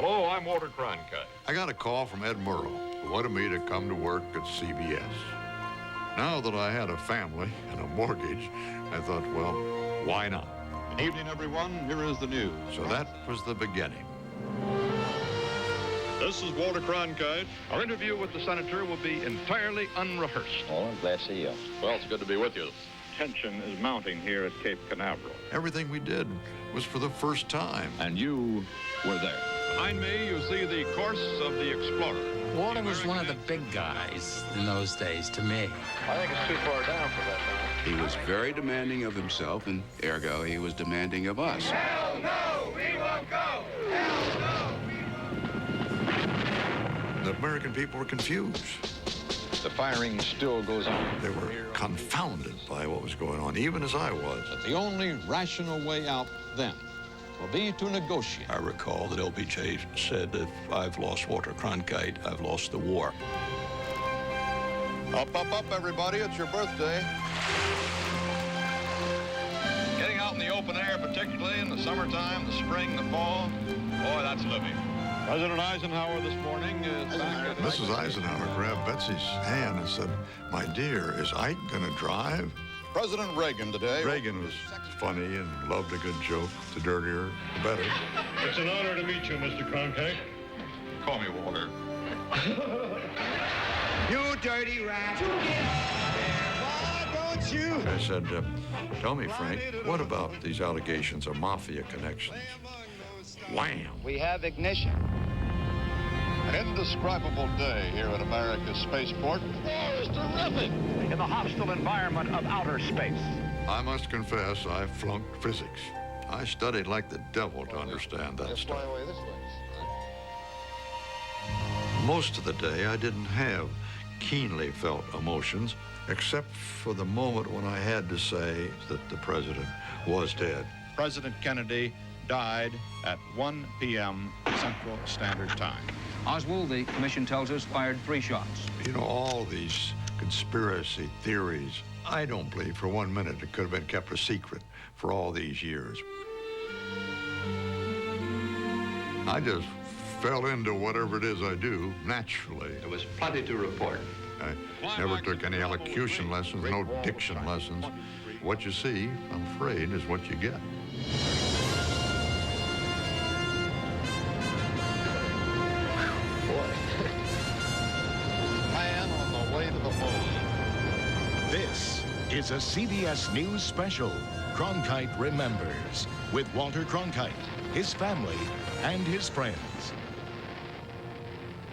Hello, I'm Walter Cronkite. I got a call from Ed Murrow, who wanted me to come to work at CBS. Now that I had a family and a mortgage, I thought, well, why not? Good evening, everyone. Here is the news. So that was the beginning. This is Walter Cronkite. Our interview with the senator will be entirely unrehearsed. Oh, I'm glad to see you. Well, it's good to be with you. Tension is mounting here at Cape Canaveral. Everything we did was for the first time. And you were there. Behind me, you see the course of the Explorer. Walter was one of the big guys in those days, to me. I think it's too far down for that now. He was very demanding of himself, and ergo, he was demanding of us. Hell no, we won't go! Hell no, The American people were confused. The firing still goes on. They were confounded by what was going on, even as I was. But the only rational way out then will be to negotiate. I recall that LBJ said, if I've lost Walter Cronkite, I've lost the war. Up, up, up, everybody. It's your birthday. Getting out in the open air, particularly in the summertime, the spring, the fall, boy, that's living. President Eisenhower this morning is back at... Mrs. Eisenhower grabbed Betsy's hand and said, "My dear, is Ike going to drive?" President Reagan today. Reagan was funny and loved a good joke. The dirtier, the better. It's an honor to meet you, Mr. Cronkite. Call me Walter. You dirty rat! You get up there, why don't you? I said, "Tell me, Frank, what about these allegations of mafia connections?" Wham! We have ignition. An indescribable day here at America's spaceport. Oh, it's terrific. In the hostile environment of outer space. I must confess, I flunked physics. I studied like the devil to understand that Just fly stuff. away this way. Most of the day, I didn't have keenly felt emotions, except for the moment when I had to say that the president was dead. President Kennedy died at 1 p.m. Central Standard Time. Oswald, the commission tells us, fired 3 shots. You know, all these conspiracy theories, I don't believe for 1 minute it could have been kept a secret for all these years. I just fell into whatever it is I do naturally. There was plenty to report. I never took any elocution lessons, no diction lessons. What you see, I'm afraid, is what you get. Man on the way to the moon. This is a CBS News special, Cronkite Remembers, with Walter Cronkite, his family, and his friends.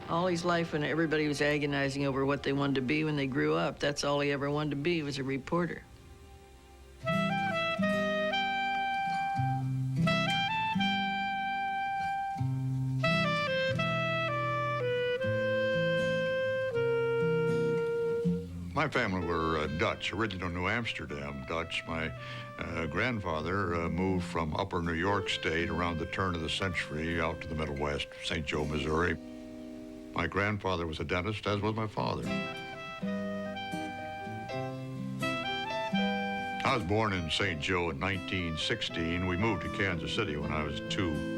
All his life, when everybody was agonizing over what they wanted to be when they grew up, that's all he ever wanted to be, was a reporter. My family were Dutch, original New Amsterdam Dutch. My grandfather moved from upper New York State around the turn of the century out to the Middle West, St. Joe, Missouri. My grandfather was a dentist, as was my father. I was born in St. Joe in 1916. We moved to Kansas City when I was 2.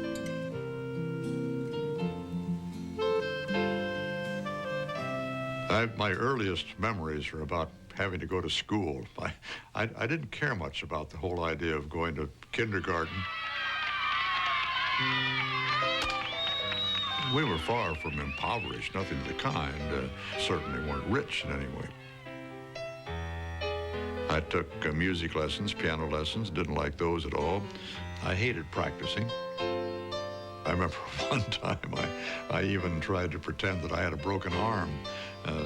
My earliest memories are about having to go to school. I didn't care much about the whole idea of going to kindergarten. We were far from impoverished, nothing of the kind. Certainly weren't rich in any way. I took music lessons, piano lessons, didn't like those at all. I hated practicing. I remember one time I even tried to pretend that I had a broken arm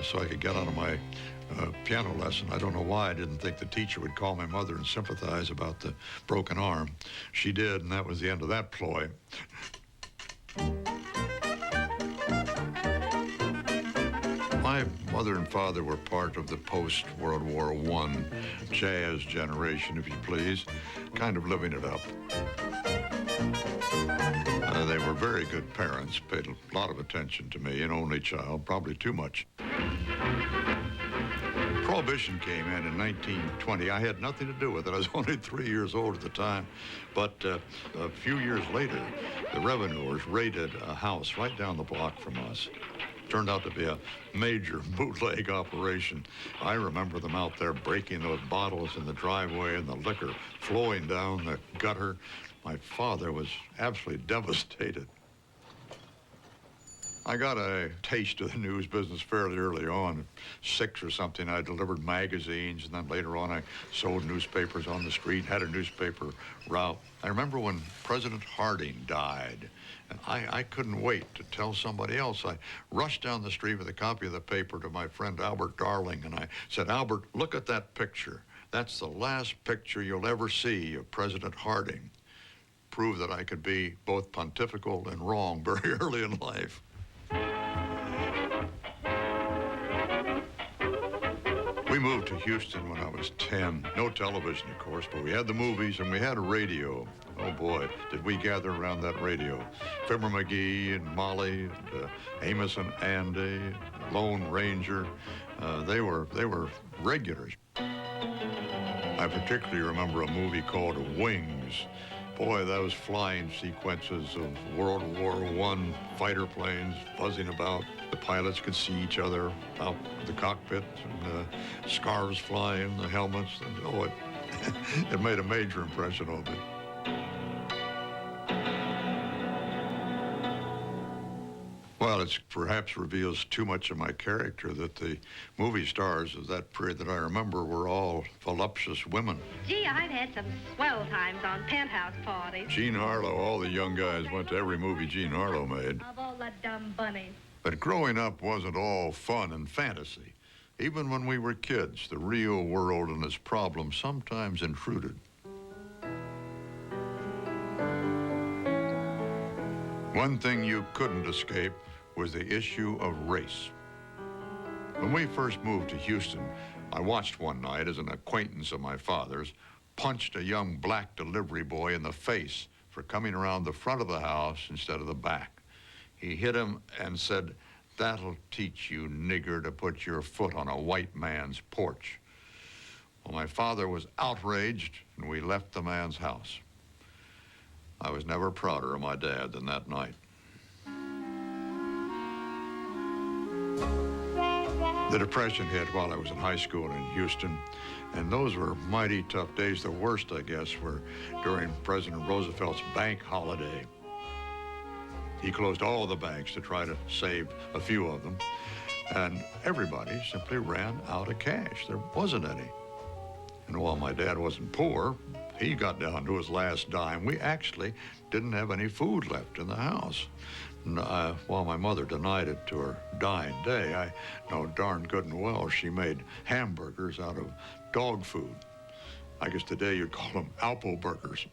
so I could get out of my piano lesson. I don't know why I didn't think the teacher would call my mother and sympathize about the broken arm. She did, and that was the end of that ploy. My mother and father were part of the post-World War I jazz generation, if you please, kind of living it up. They were very good parents, paid a lot of attention to me, an only child, probably too much. For Prohibition came in 1920. I had nothing to do with it. I was only 3 years old at the time. But a few years later, the revenuers raided a house right down the block from us. Turned out to be a major bootleg operation. I remember them out there breaking those bottles in the driveway and the liquor flowing down the gutter. My father was absolutely devastated. I got a taste of the news business fairly early on. At 6 or something, I delivered magazines, and then later on I sold newspapers on the street, had a newspaper route. I remember when President Harding died, and I couldn't wait to tell somebody else. I rushed down the street with a copy of the paper to my friend Albert Darling, and I said, Albert, look at that picture. That's the last picture you'll ever see of President Harding. Proved that I could be both pontifical and wrong very early in life. We moved to Houston when I was 10. No television, of course, but we had the movies and we had a radio. Oh, boy, did we gather around that radio. Fibber McGee and Molly, and, Amos and Andy, Lone Ranger. They were regulars. I particularly remember a movie called Wings. Boy, those flying sequences of World War I fighter planes buzzing about. The pilots could see each other out the cockpit, and scarves flying, the helmets. And, oh, it made a major impression on me. Well, it perhaps reveals too much of my character that the movie stars of that period that I remember were all voluptuous women. Gee, I've had some swell times on penthouse parties. Jean Harlow, all the young guys went to every movie Jean Harlow made. Of all the dumb bunnies. But growing up wasn't all fun and fantasy. Even when we were kids, the real world and its problems sometimes intruded. One thing you couldn't escape was the issue of race. When we first moved to Houston, I watched one night as an acquaintance of my father's punched a young black delivery boy in the face for coming around the front of the house instead of the back. He hit him and said, "That'll teach you, nigger, to put your foot on a white man's porch." Well, my father was outraged, and we left the man's house. I was never prouder of my dad than that night. The Depression hit while I was in high school in Houston, and those were mighty tough days. The worst, I guess, were during President Roosevelt's bank holiday. He closed all the banks to try to save a few of them, and everybody simply ran out of cash. There wasn't any. And while my dad wasn't poor, he got down to his last dime. We actually didn't have any food left in the house. And, while my mother denied it to her dying day, I know darn good and well she made hamburgers out of dog food. I guess today you'd call them Alpo burgers.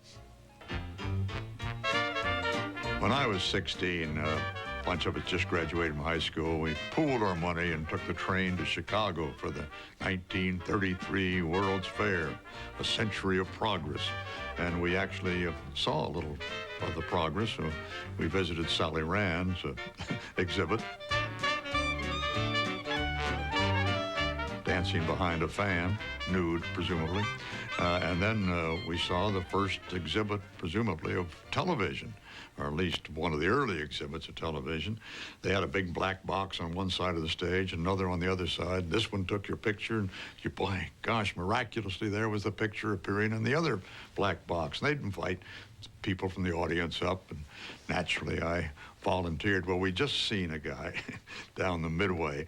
When I was 16, a bunch of us just graduated from high school. We pooled our money and took the train to Chicago for the 1933 World's Fair, a century of progress. And we actually saw a little of the progress. So we visited Sally Rand's exhibit. Dancing behind a fan, nude, presumably. And then we saw the first exhibit, presumably, of television, or at least one of the early exhibits of television. They had a big black box on one side of the stage, another on the other side. This one took your picture, and you, boy, gosh, miraculously, there was the picture appearing in the other black box. And they'd invite people from the audience up, and naturally, I volunteered. Well, we'd just seen a guy down the midway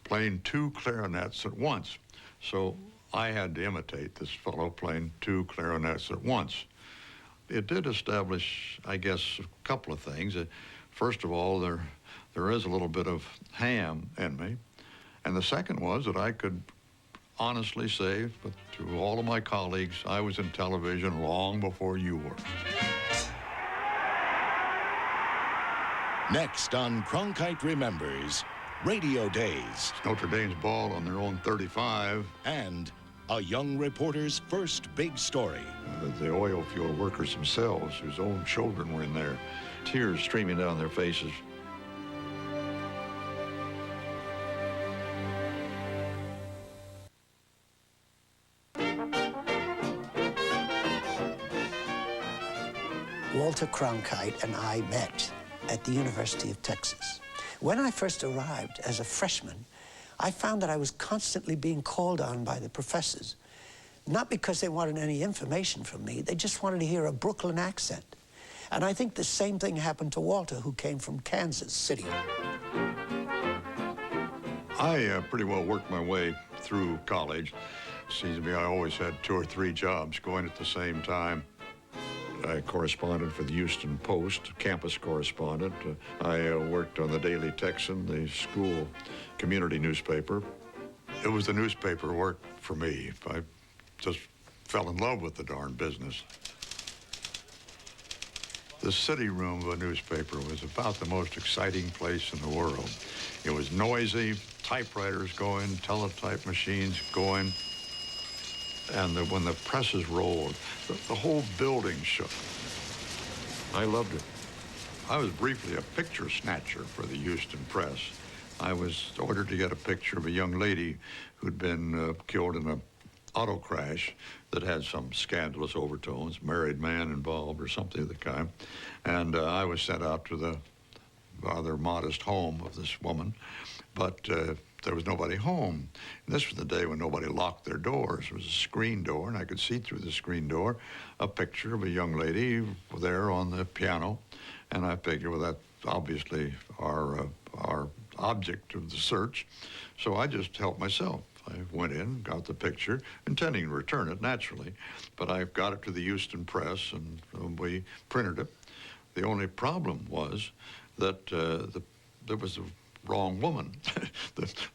playing 2 clarinets at once. So I had to imitate this fellow playing 2 clarinets at once. It did establish, I guess, a couple of things. First of all, there is a little bit of ham in me. And the second was that I could honestly say, but to all of my colleagues, I was in television long before you were. Next on Cronkite Remembers, Radio Days. It's Notre Dame's ball on their own 35. And a young reporter's first big story. The oil field workers themselves, whose own children were in there, tears streaming down their faces. Walter Cronkite and I met at the University of Texas. When I first arrived as a freshman, I found that I was constantly being called on by the professors, not because they wanted any information from me, they just wanted to hear a Brooklyn accent. And I think the same thing happened to Walter, who came from Kansas City. I pretty well worked my way through college. Seems to me I always had 2 or 3 jobs going at the same time. I corresponded for the Houston Post, campus correspondent. I worked on the Daily Texan, the school community newspaper. It was the newspaper work for me. I just fell in love with the darn business. The city room of a newspaper was about the most exciting place in the world. It was noisy, typewriters going, teletype machines going, and when the presses rolled, the whole building shook. I loved it. I was briefly a picture snatcher for the Houston Press. I was ordered to get a picture of a young lady who'd been killed in an auto crash that had some scandalous overtones, married man involved or something of the kind. And I was sent out to the rather modest home of this woman, but there was nobody home. And this was the day when nobody locked their doors. It was a screen door, and I could see through the screen door a picture of a young lady there on the piano. And I figured, well, that's obviously our object of the search. So I just helped myself. I went in, got the picture, intending to return it, naturally. But I got it to the Houston Press, and we printed it. The only problem was that there was a wrong woman.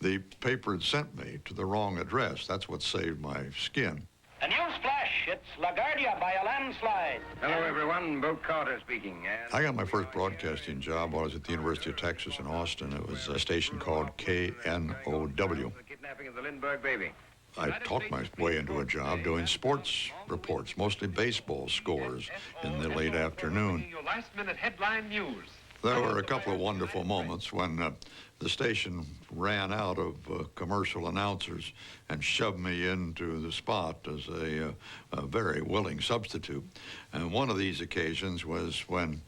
The paper had sent me to the wrong address. That's what saved my skin. A news flash. It's LaGuardia by a landslide. Hello, everyone. Boat Carter speaking. I got my first broadcasting job while I was at the University of Texas in Austin. It was a station called KNOW. Kidnapping of the Lindbergh baby. I talked my way into a job doing sports reports, mostly baseball scores in the late afternoon. Your last-minute headline news. There were a couple of wonderful moments when the station ran out of commercial announcers and shoved me into the spot as a very willing substitute. And one of these occasions was when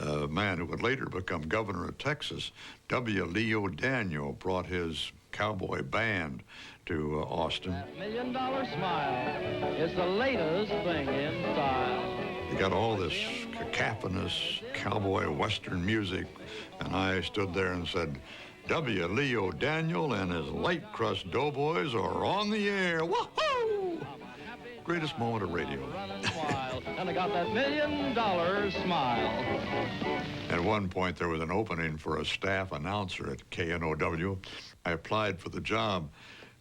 a man who would later become governor of Texas, W. Leo Daniel, brought his cowboy band to Austin. That $1 million smile is the latest thing in style. You got all this cacophonous cowboy western music, and I stood there and said, W. Leo Daniel and his light crust doughboys are on the air. Woohoo! Greatest moment of radio. And I got that $1 million smile. At one point, there was an opening for a staff announcer at KNOW. I applied for the job,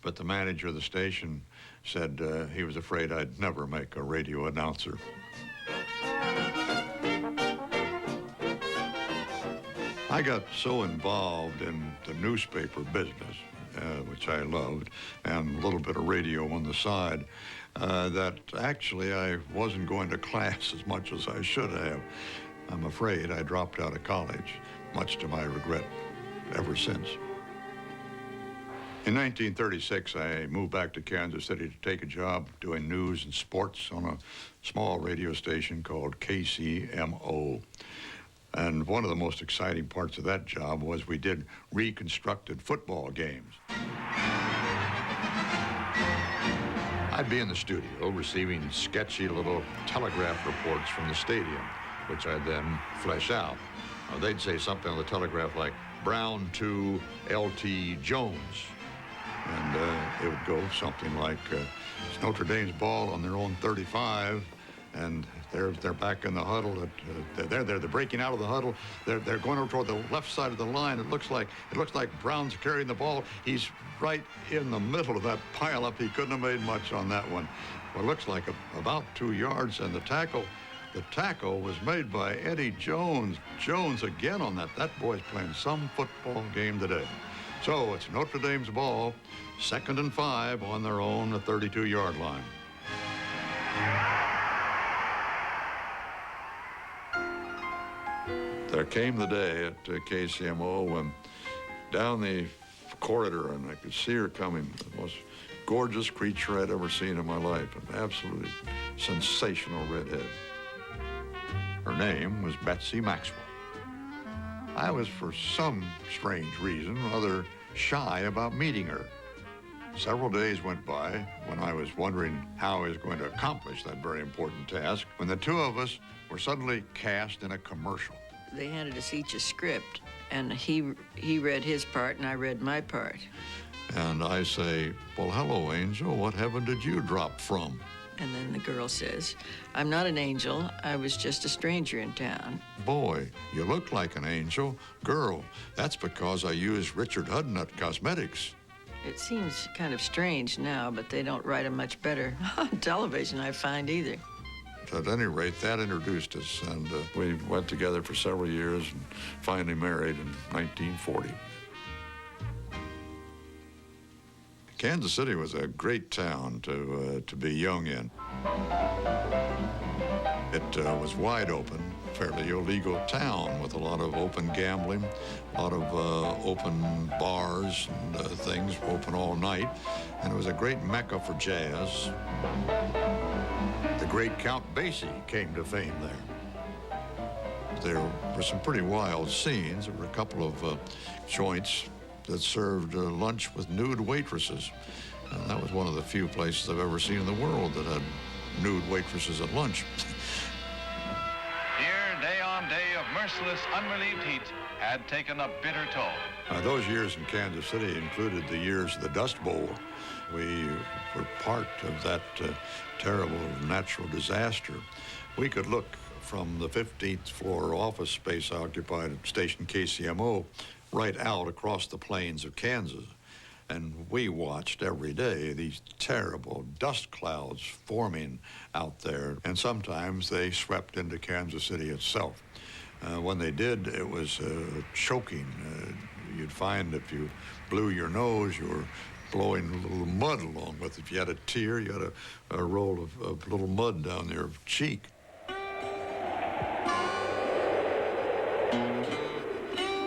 but the manager of the station said he was afraid I'd never make a radio announcer. I got so involved in the newspaper business, which I loved, and a little bit of radio on the side, that actually I wasn't going to class as much as I should have. I'm afraid I dropped out of college, much to my regret ever since. In 1936, I moved back to Kansas City to take a job doing news and sports on a small radio station called KCMO. And one of the most exciting parts of that job was we did reconstructed football games. I'd be in the studio receiving sketchy little telegraph reports from the stadium, which I'd then flesh out. They'd say something on the telegraph like, Brown to L.T. Jones. And it would go something like, it's Notre Dame's ball on their own 35, and they're back in the huddle. They're breaking out of the huddle. They're going over toward the left side of the line. It looks like Brown's carrying the ball. He's right in the middle of that pileup. He couldn't have made much on that one. Well, it looks like about 2 yards, and the tackle was made by Eddie Jones. Jones again on that. That boy's playing some football game today. So it's Notre Dame's ball, 2nd and 5 on their own 32-yard line. There came the day at KCMO when down the corridor, and I could see her coming, the most gorgeous creature I'd ever seen in my life, an absolutely sensational redhead. Her name was Betsy Maxwell. I was, for some strange reason, rather shy about meeting her. Several days went by when I was wondering how I was going to accomplish that very important task, when the two of us were suddenly cast in a commercial. They handed us each a script, and he read his part, and I read my part. And I say, well, hello, Angel. What heaven did you drop from? And then the girl says, I'm not an angel. I was just a stranger in town. Boy, you look like an angel. Girl, that's because I used Richard Hudnut Cosmetics. It seems kind of strange now, but they don't write them much better on television, I find, either. At any rate, that introduced us, and we went together for several years and finally married in 1940. Kansas City was a great town to be young in. It was wide open, fairly illegal town with a lot of open gambling, a lot of open bars and things open all night, and it was a great mecca for jazz. The great Count Basie came to fame there. There were some pretty wild scenes. There were a couple of joints that served lunch with nude waitresses. And that was one of the few places I've ever seen in the world that had nude waitresses at lunch. Here, day on day of merciless, unrelieved heat had taken a bitter toll. Those years in Kansas City included the years of the Dust Bowl. We were part of that terrible natural disaster. We could look from the 15th floor office space occupied at station KCMO right out across the plains of Kansas. And we watched every day these terrible dust clouds forming out there. And sometimes they swept into Kansas City itself. When they did, it was choking. You'd find if you blew your nose, you were blowing a little mud along with it. If you had a tear, you had a roll of little mud down your cheek.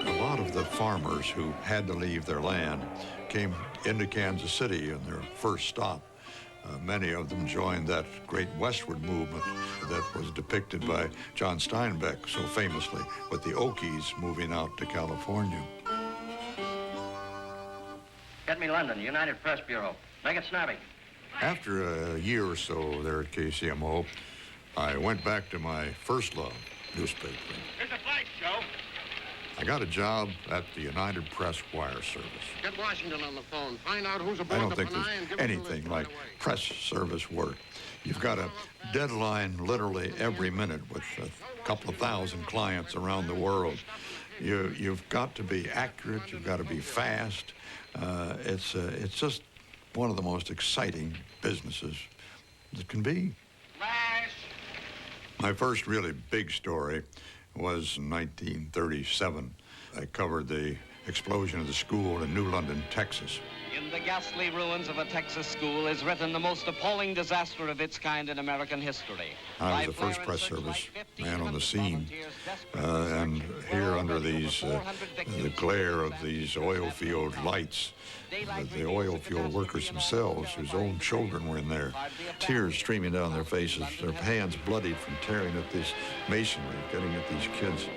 A lot of the farmers who had to leave their land came into Kansas City on their first stop. Many of them joined that great westward movement that was depicted by John Steinbeck so famously, with the Okies moving out to California. Get me London, United Press Bureau. Make it snappy. After a year or so there at KCMO, I went back to my first love, newspapering. Here's a flight, Joe. I got a job at the United Press Wire Service. Get Washington on the phone. Find out who's aboard I don't the think Panay there's and give us the anything list like right away. press service work. You've got a deadline literally every minute with a couple of thousand clients around the world. You've got to be accurate. You've got to be fast. It's just one of the most exciting businesses that can be. Flash! My first really big story was in 1937. I covered the explosion of the school in New London, Texas. In the ghastly ruins of a Texas school is written the most appalling disaster of its kind in American history. I was the first press service man on the scene, and here under these, the glare of these oil field lights, the oil field workers themselves, whose own children were in there, tears streaming down their faces, their hands bloodied from tearing at this masonry, getting at these kids.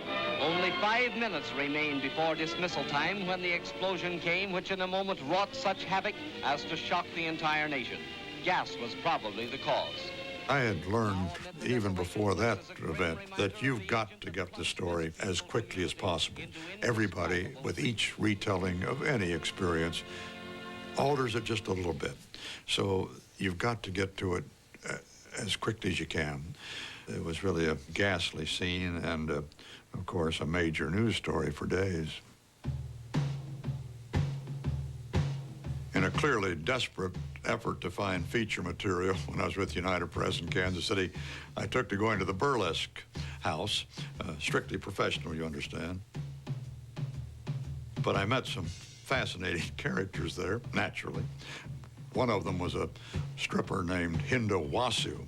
Only 5 minutes remained before dismissal time when the explosion came, which in a moment wrought such havoc as to shock the entire nation. Gas was probably the cause. I had learned, even before that event, that you've got to get the story as quickly as possible. Everybody, with each retelling of any experience, alters it just a little bit. So you've got to get to it as quickly as you can. It was really a ghastly scene and, of course, a major news story for days. In a clearly desperate effort to find feature material when I was with United Press in Kansas City, I took to going to the burlesque house, strictly professional, you understand. But I met some fascinating characters there, naturally. One of them was a stripper named Hinda Wasu.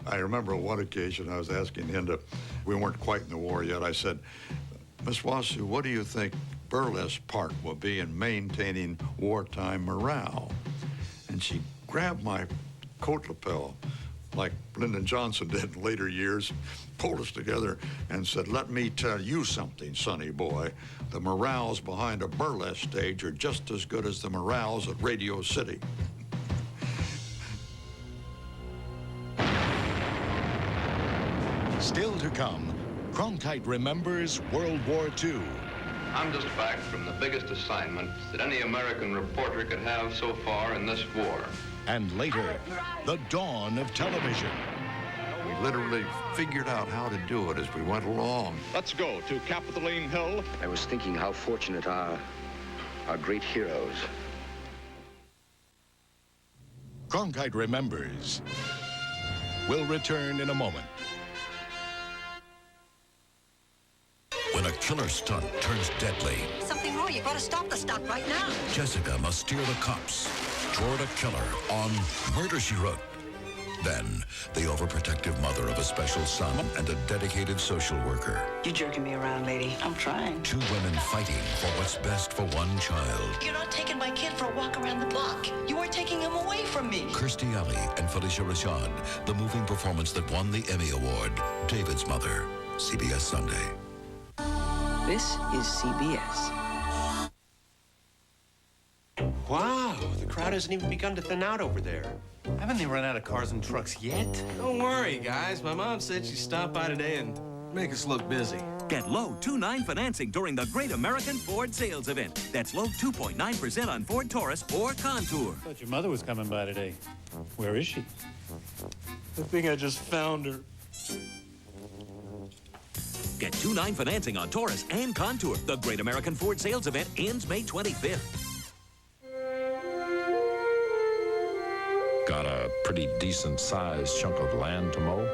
I remember on one occasion I was asking Hinda, we weren't quite in the war yet, I said, Miss Wasu, what do you think burlesque part will be in maintaining wartime morale? And she grabbed my coat lapel like Lyndon Johnson did in later years, pulled us together and said, "Let me tell you something, sonny boy. The morals behind a burlesque stage are just as good as the morals at Radio City." Still to come, Cronkite remembers World War II. I'm just back from the biggest assignment that any American reporter could have so far in this war. And later, the dawn of television. We literally figured out how to do it as we went along. Let's go to Capitoline Hill. I was thinking how fortunate our great heroes. Cronkite remembers. We'll return in a moment. When a killer stunt turns deadly, Something wrong. You gotta stop the stunt right now. Jessica must steer the cops toward a killer on Murder, She Wrote. Then, the overprotective mother of a special son and a dedicated social worker. You jerking me around, lady. I'm trying. Two women fighting for what's best for one child. You're not taking my kid for a walk around the block. You are taking him away from me. Kirstie Alley and Felicia Rashad, the moving performance that won the Emmy Award. David's Mother, CBS Sunday. This is CBS. Wow, the crowd hasn't even begun to thin out over there. Haven't they run out of cars and trucks yet? Don't worry, guys. My mom said she'd stop by today and make us look busy. Get low 2.9 financing during the Great American Ford Sales Event. That's low 2.9% on Ford Taurus or Contour. I thought your mother was coming by today. Where is she? I think I just found her. Get 2.9 financing on Taurus and Contour. The Great American Ford Sales Event ends May 25th. Got a pretty decent-sized chunk of land to mow?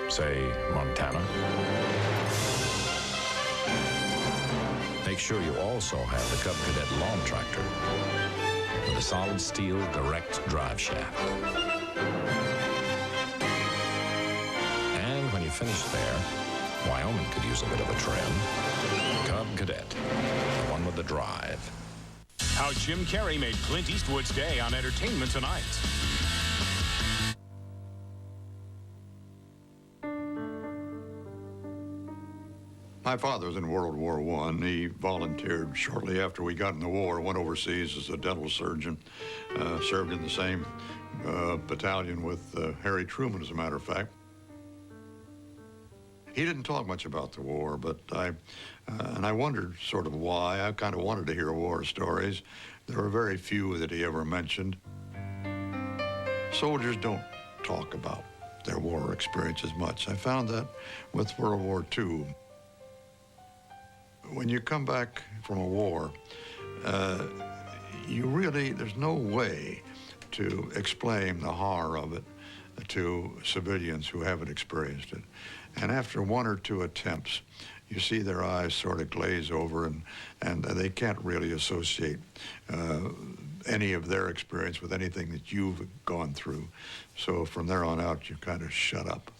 Say, Montana? Make sure you also have the Cub Cadet lawn tractor with a solid steel direct drive shaft. And when you finish there, Wyoming could use a bit of a trim. Cub Cadet, the one with the drive. How Jim Carrey made Clint Eastwood's day on Entertainment Tonight. My father was in World War I. He volunteered shortly after we got in the war, went overseas as a dental surgeon, served in the same battalion with Harry Truman, as a matter of fact. He didn't talk much about the war, but I wondered sort of why. I kind of wanted to hear war stories. There were very few that he ever mentioned. Soldiers don't talk about their war experiences much. I found that with World War II. When you come back from a war, there's no way to explain the horror of it to civilians who haven't experienced it. And after one or two attempts, you see their eyes sort of glaze over, and they can't really associate any of their experience with anything that you've gone through. So from there on out, you kind of shut up.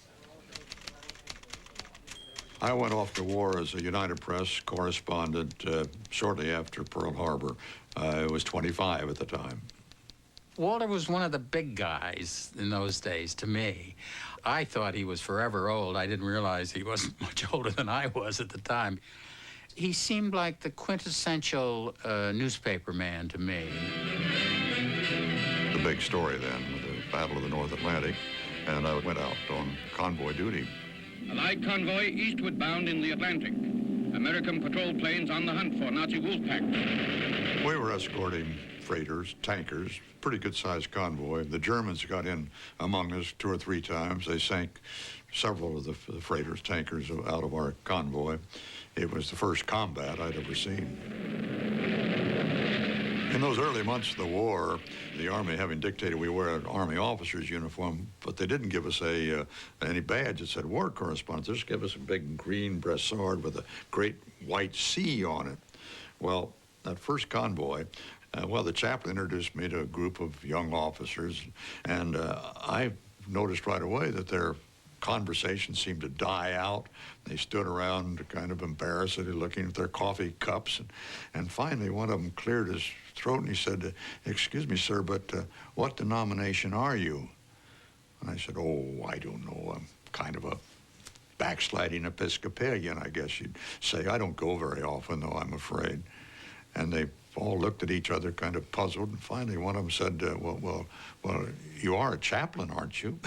I went off to war as a United Press correspondent shortly after Pearl Harbor. I was 25 at the time. Walter was one of the big guys in those days to me. I thought he was forever old. I didn't realize he wasn't much older than I was at the time. He seemed like the quintessential newspaper man to me. The big story then, with the Battle of the North Atlantic, and I went out on convoy duty. Allied convoy eastward bound in the Atlantic. American patrol planes on the hunt for Nazi wolf pack. We were escorting freighters, tankers, pretty good-sized convoy. The Germans got in among us 2 or 3 times. They sank several of the freighters, tankers out of our convoy. It was the first combat I'd ever seen. In those early months of the war, the Army having dictated we wear an Army officer's uniform, but they didn't give us any badge that said war correspondent. They just gave us a big green brassard with a great white C on it. Well, that first convoy, the chaplain introduced me to a group of young officers, and I noticed right away that their conversation seemed to die out. They stood around kind of embarrassedly looking at their coffee cups, and finally one of them cleared his throat and he said, "Excuse me, sir, but what denomination are you?" And I said, oh, I don't know. I'm kind of a backsliding Episcopalian, I guess you'd say. I don't go very often, though, I'm afraid. And they all looked at each other kind of puzzled. And finally, one of them said, well, you are a chaplain, aren't you?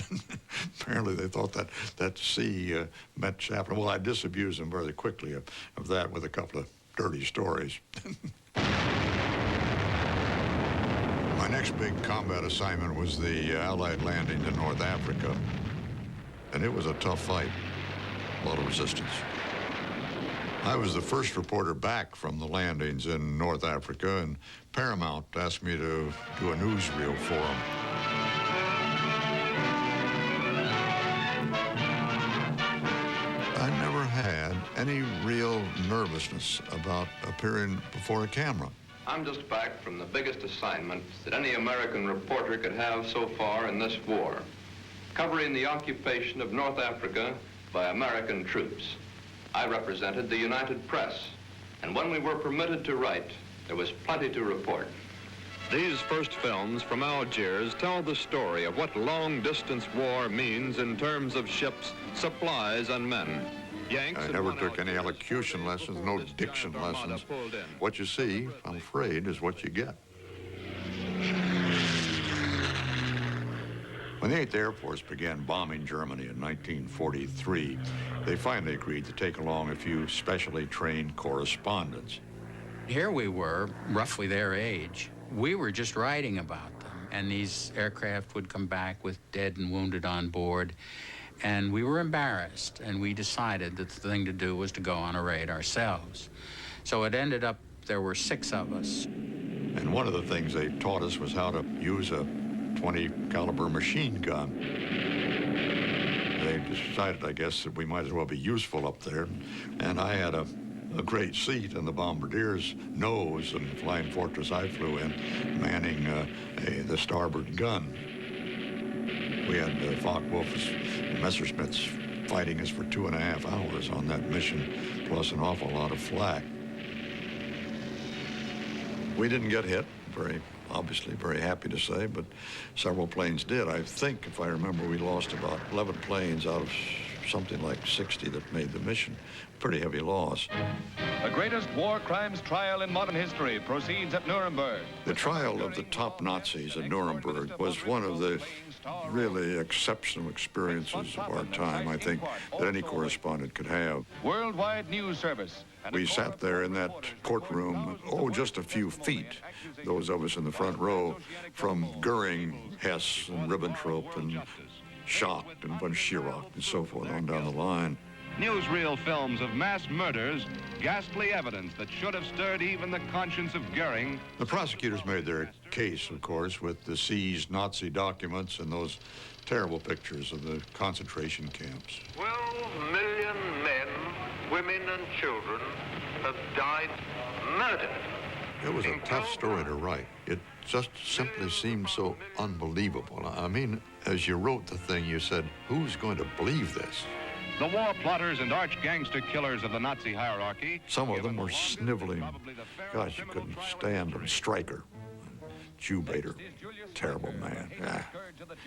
Apparently, they thought that C meant chaplain. Well, I disabused them very quickly of that with a couple of dirty stories. My next big combat assignment was the Allied landing in North Africa. And it was a tough fight, a lot of resistance. I was the first reporter back from the landings in North Africa, and Paramount asked me to do a newsreel for them. I never had any real nervousness about appearing before a camera. I'm just back from the biggest assignment that any American reporter could have so far in this war, covering the occupation of North Africa by American troops. I represented the United Press, and when we were permitted to write, there was plenty to report. These first films from Algiers tell the story of what long-distance war means in terms of ships, supplies, and men. I never took any elocution lessons, no diction lessons. What you see, I'm afraid, is what you get. When the 8th Air Force began bombing Germany in 1943, they finally agreed to take along a few specially trained correspondents. Here we were, roughly their age. We were just writing about them, and these aircraft would come back with dead and wounded on board. And we were embarrassed, and we decided that the thing to do was to go on a raid ourselves. So it ended up there were 6 of us. And one of the things they taught us was how to use a .20 caliber machine gun. They decided, I guess, that we might as well be useful up there. And I had a great seat in the bombardier's nose, and Flying Fortress I flew in, manning the starboard gun. We had Focke-Wulf's and Messerschmitts fighting us for 2.5 hours on that mission, plus an awful lot of flak. We didn't get hit, obviously very happy to say, but several planes did. I think, if I remember, we lost about 11 planes out of something like 60 that made the mission. Pretty heavy loss. The greatest war crimes trial in modern history proceeds at Nuremberg. The trial of the top Nazis at Nuremberg was one of the really exceptional experiences of our time, I think, that any correspondent could have. Worldwide News Service. We sat there in that courtroom, just a few feet, those of us in the front row, from Goering, Hess, and Ribbentrop, and Schacht, and von Schirach, and so forth, on down the line. Newsreel films of mass murders, ghastly evidence that should have stirred even the conscience of Goering. The prosecutors made their case, of course, with the seized Nazi documents and those terrible pictures of the concentration camps. 12 million men, women, and children have died murdered. It was a tough story to write. It just simply seemed so unbelievable. I mean, as you wrote the thing, you said, who's going to believe this? The war plotters and arch-gangster killers of the Nazi hierarchy. Some of them were sniveling. Gosh, you couldn't stand them. Stryker, Jew baiter, terrible man.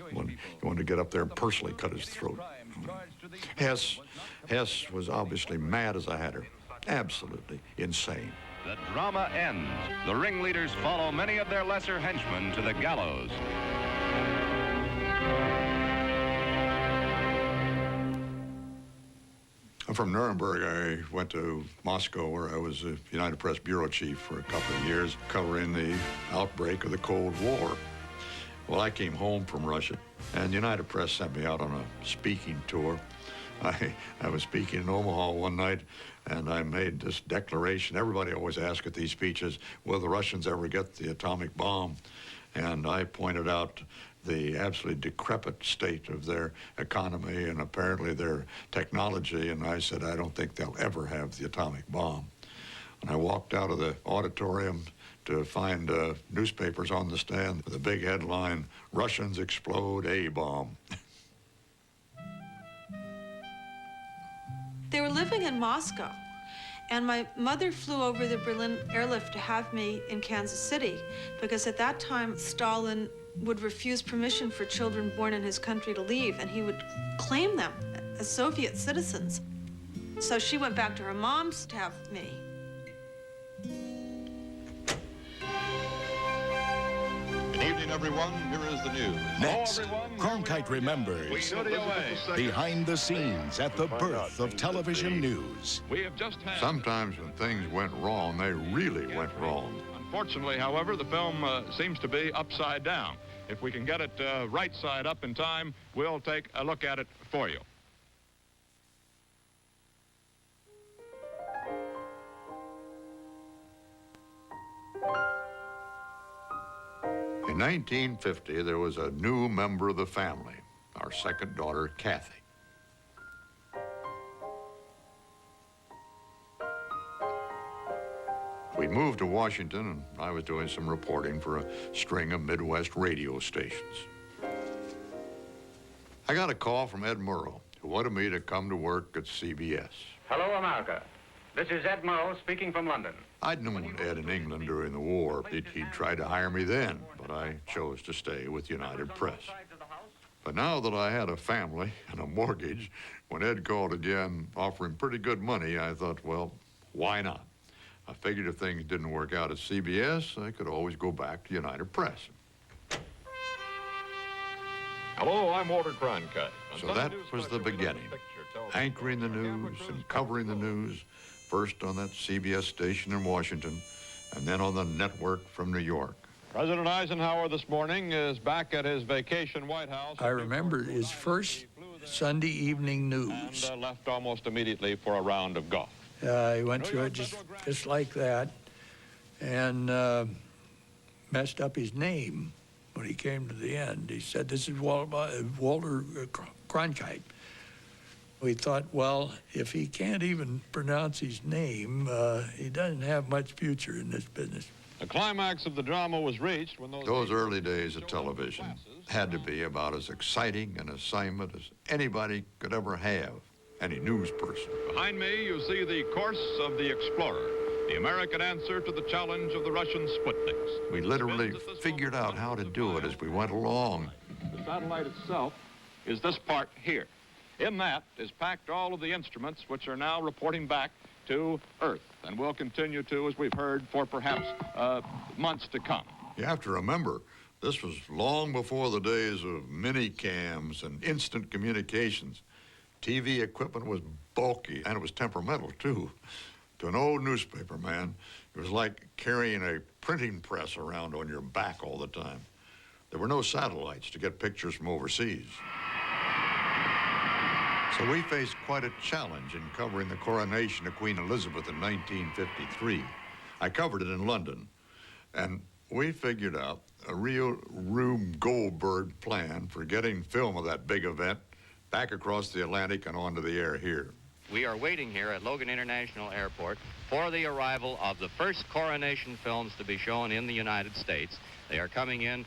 He wanted to get up there and personally cut his throat. Hess was obviously mad as a hatter. Absolutely insane. The drama ends. The ringleaders follow many of their lesser henchmen to the gallows. From Nuremberg, I went to Moscow, where I was a United Press bureau chief for a couple of years, covering the outbreak of the Cold War. Well, I came home from Russia, and United Press sent me out on a speaking tour. I was speaking in Omaha one night, and I made this declaration. Everybody always asks at these speeches, will the Russians ever get the atomic bomb? And I pointed out the absolutely decrepit state of their economy and apparently their technology, and I said, I don't think they'll ever have the atomic bomb. And I walked out of the auditorium to find newspapers on the stand with a big headline, Russians explode A-bomb. They were living in Moscow, and my mother flew over the Berlin airlift to have me in Kansas City, because at that time, Stalin would refuse permission for children born in his country to leave, and he would claim them as Soviet citizens. So she went back to her mom's to have me. Good evening, everyone. Here is the news. Next, Cronkite Remembers. Behind the scenes at the birth of television news. We have just had... Sometimes when things went wrong, they really went wrong. Unfortunately, however, the film seems to be upside down. If we can get it right side up in time, we'll take a look at it for you. In 1950, there was a new member of the family, our second daughter, Kathy. We moved to Washington, and I was doing some reporting for a string of Midwest radio stations. I got a call from Ed Murrow, who wanted me to come to work at CBS. Hello, America. This is Ed Murrow speaking from London. I'd known Ed in England during the war. He'd tried to hire me then, but I chose to stay with United Press. But now that I had a family and a mortgage, when Ed called again offering pretty good money, I thought, well, why not? I figured if things didn't work out at CBS, I could always go back to United Press. Hello, I'm Walter Cronkite. So that was the beginning. Anchoring the news and covering the news, first on that CBS station in Washington, and then on the network from New York. President Eisenhower this morning is back at his vacation White House. I remember his first Sunday evening news. And left almost immediately for a round of golf. He went through it just like that, and messed up his name when he came to the end. He said, "This is Walter Cronkite." We thought, well, if he can't even pronounce his name, he doesn't have much future in this business. The climax of the drama was reached when those early days of television had to be about as exciting an assignment as anybody could ever have, any news person. Behind me, you see the course of the Explorer, the American answer to the challenge of the Russian Sputniks. We literally figured out how to do it as we went along. The satellite itself is this part here. In that is packed all of the instruments which are now reporting back to Earth, and will continue to, as we've heard, for perhaps months to come. You have to remember, this was long before the days of mini-cams and instant communications. TV equipment was bulky, and it was temperamental, too. To an old newspaper man, it was like carrying a printing press around on your back all the time. There were no satellites to get pictures from overseas. So we faced quite a challenge in covering the coronation of Queen Elizabeth in 1953. I covered it in London, and we figured out a real Rube Goldberg plan for getting film of that big event back across the Atlantic and onto the air here. We are waiting here at Logan International Airport for the arrival of the first coronation films to be shown in the United States. They are coming in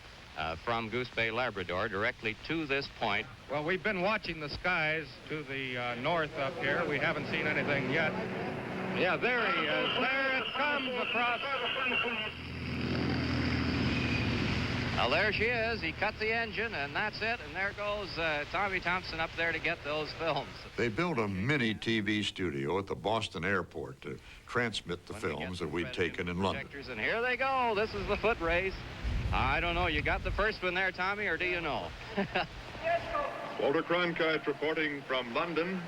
from Goose Bay, Labrador, directly to this point. Well, we've been watching the skies to the north up here. We haven't seen anything yet. Yeah, there he is. There it comes across. Now, there she is. He cut the engine, and that's it. And there goes Tommy Thompson up there to get those films. They built a mini TV studio at the Boston airport to transmit the films that we'd taken in London. And here they go. This is the foot race. I don't know. You got the first one there, Tommy, or do you know? Walter Cronkite reporting from London.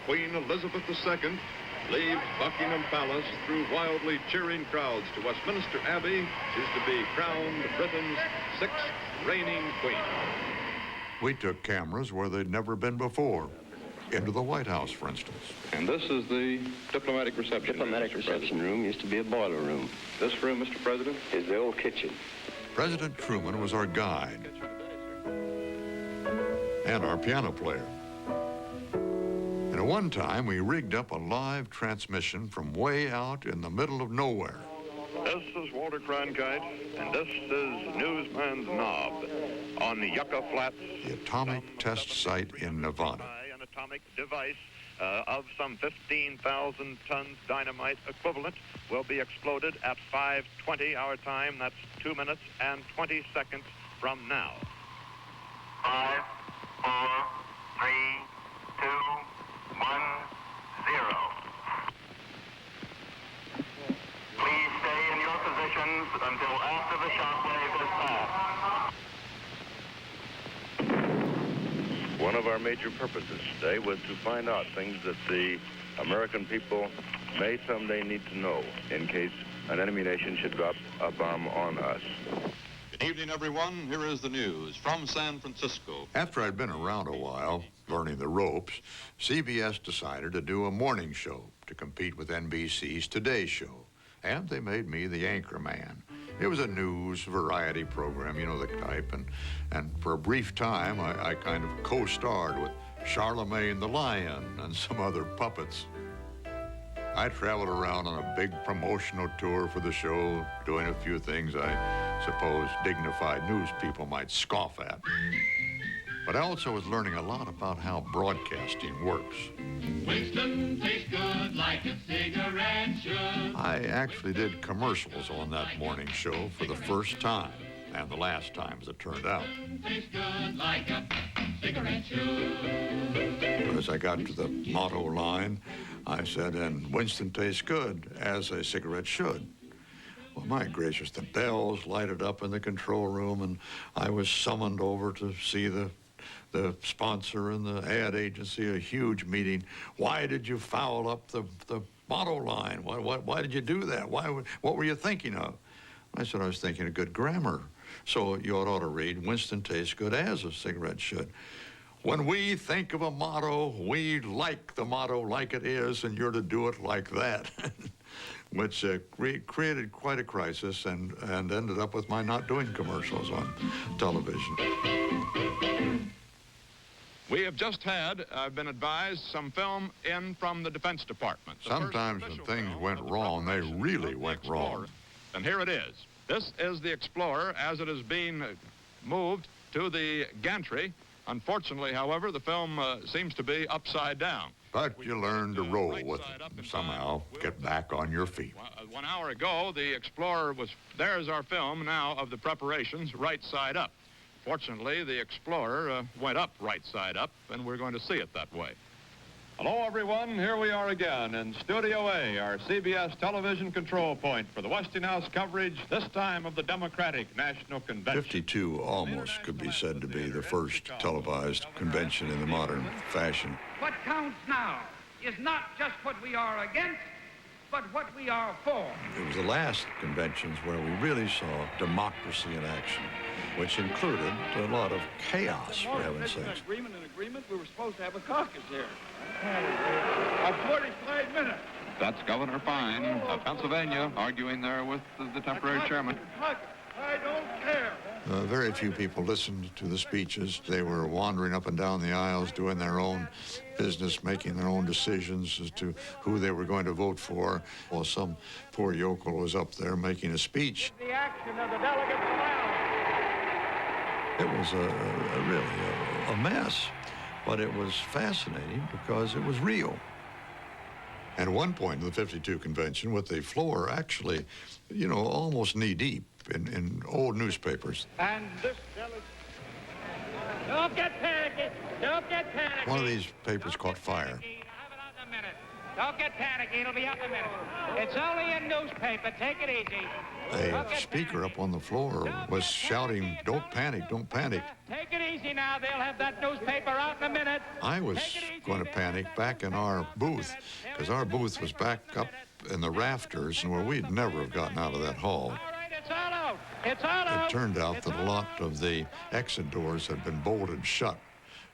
Queen Elizabeth II leaves Buckingham Palace through wildly cheering crowds to Westminster Abbey. She's to be crowned Britain's 6th reigning queen. We took cameras where they'd never been before, into the White House, for instance. And this is the diplomatic reception room. Diplomatic reception room used to be a boiler room. This room, Mr. President, is the old kitchen. President Truman was our guide and our piano player. And at one time, we rigged up a live transmission from way out in the middle of nowhere. This is Walter Cronkite, and this is Newsman's Knob on the Yucca Flats. The atomic test site in Nevada. An atomic device of some 15,000 tons dynamite equivalent will be exploded at 5:20 our time. That's 2 minutes and 20 seconds from now. 5, 4, 3, 2, 1, 0. Please stay in your positions until after the shockwave has passed. One of our major purposes today was to find out things that the American people may someday need to know in case an enemy nation should drop a bomb on us. Good evening, everyone. Here is the news from San Francisco. After I'd been around a while, learning the ropes, CBS decided to do a morning show to compete with NBC's Today Show. And they made me the anchor man. It was a news variety program, you know the type, and for a brief time, I kind of co-starred with Charlemagne the Lion and some other puppets. I traveled around on a big promotional tour for the show, doing a few things I suppose dignified news people might scoff at. But I also was learning a lot about how broadcasting works. Winston tastes good like a cigarette should. I actually did commercials on that morning show for the first time, and the last time, as it turned out. Tastes good like a cigarette should. As I got to the motto line, I said, and Winston tastes good, as a cigarette should. Well, my gracious, the bells lighted up in the control room, and I was summoned over to see the sponsor and the ad agency, a huge meeting. Why did you foul up the motto line? Why did you do that? What were you thinking of? I said, I was thinking of good grammar. So you ought to read, Winston tastes good as a cigarette should. When we think of a motto, we like the motto like it is, and you're to do it like that. Which created quite a crisis and ended up with my not doing commercials on television. We have just had, I've been advised, some film in from the Defense Department. Sometimes when things went wrong, they really went wrong. And here it is. This is the Explorer as it is being moved to the gantry. Unfortunately, however, the film seems to be upside down. But you learn to roll with it somehow, get back on your feet. 1 hour ago, the Explorer was, there's our film now of the preparations right side up. Fortunately, the Explorer went up right side up, and we're going to see it that way. Hello, everyone. Here we are again in Studio A, our CBS television control point for the Westinghouse coverage, this time of the Democratic National Convention. 52 almost could be said to be the first televised convention in the modern fashion. What counts now is not just what we are against, but what we are for. It was the last conventions where we really saw democracy in action, which included a lot of chaos, for heaven's sakes. An agreement, we were supposed to have a caucus here. Of 45 minutes. That's Governor Fine of Pennsylvania arguing there with the temporary chairman. I don't care. Very few people listened to the speeches. They were wandering up and down the aisles, doing their own business, making their own decisions as to who they were going to vote for, while some poor yokel was up there making a speech. The action of the delegates allowed. It was really a mess, but it was fascinating because it was real. At one point in the 52 convention, with the floor actually, you know, almost knee-deep in old newspapers. And this delegate... Don't get panicky! Don't get panicky! One of these papers caught fire. Don't get panicky, it'll be up a minute. It's only a newspaper, take it easy. A speaker up on the floor was shouting, "Don't panic, don't panic." Take it easy now, they'll have that newspaper out in a minute. I was going to panic back in our booth, because our booth was back up in the rafters and where we'd never have gotten out of that hall. All right, it's all out. It's all out. It turned out that a lot of the exit doors had been bolted shut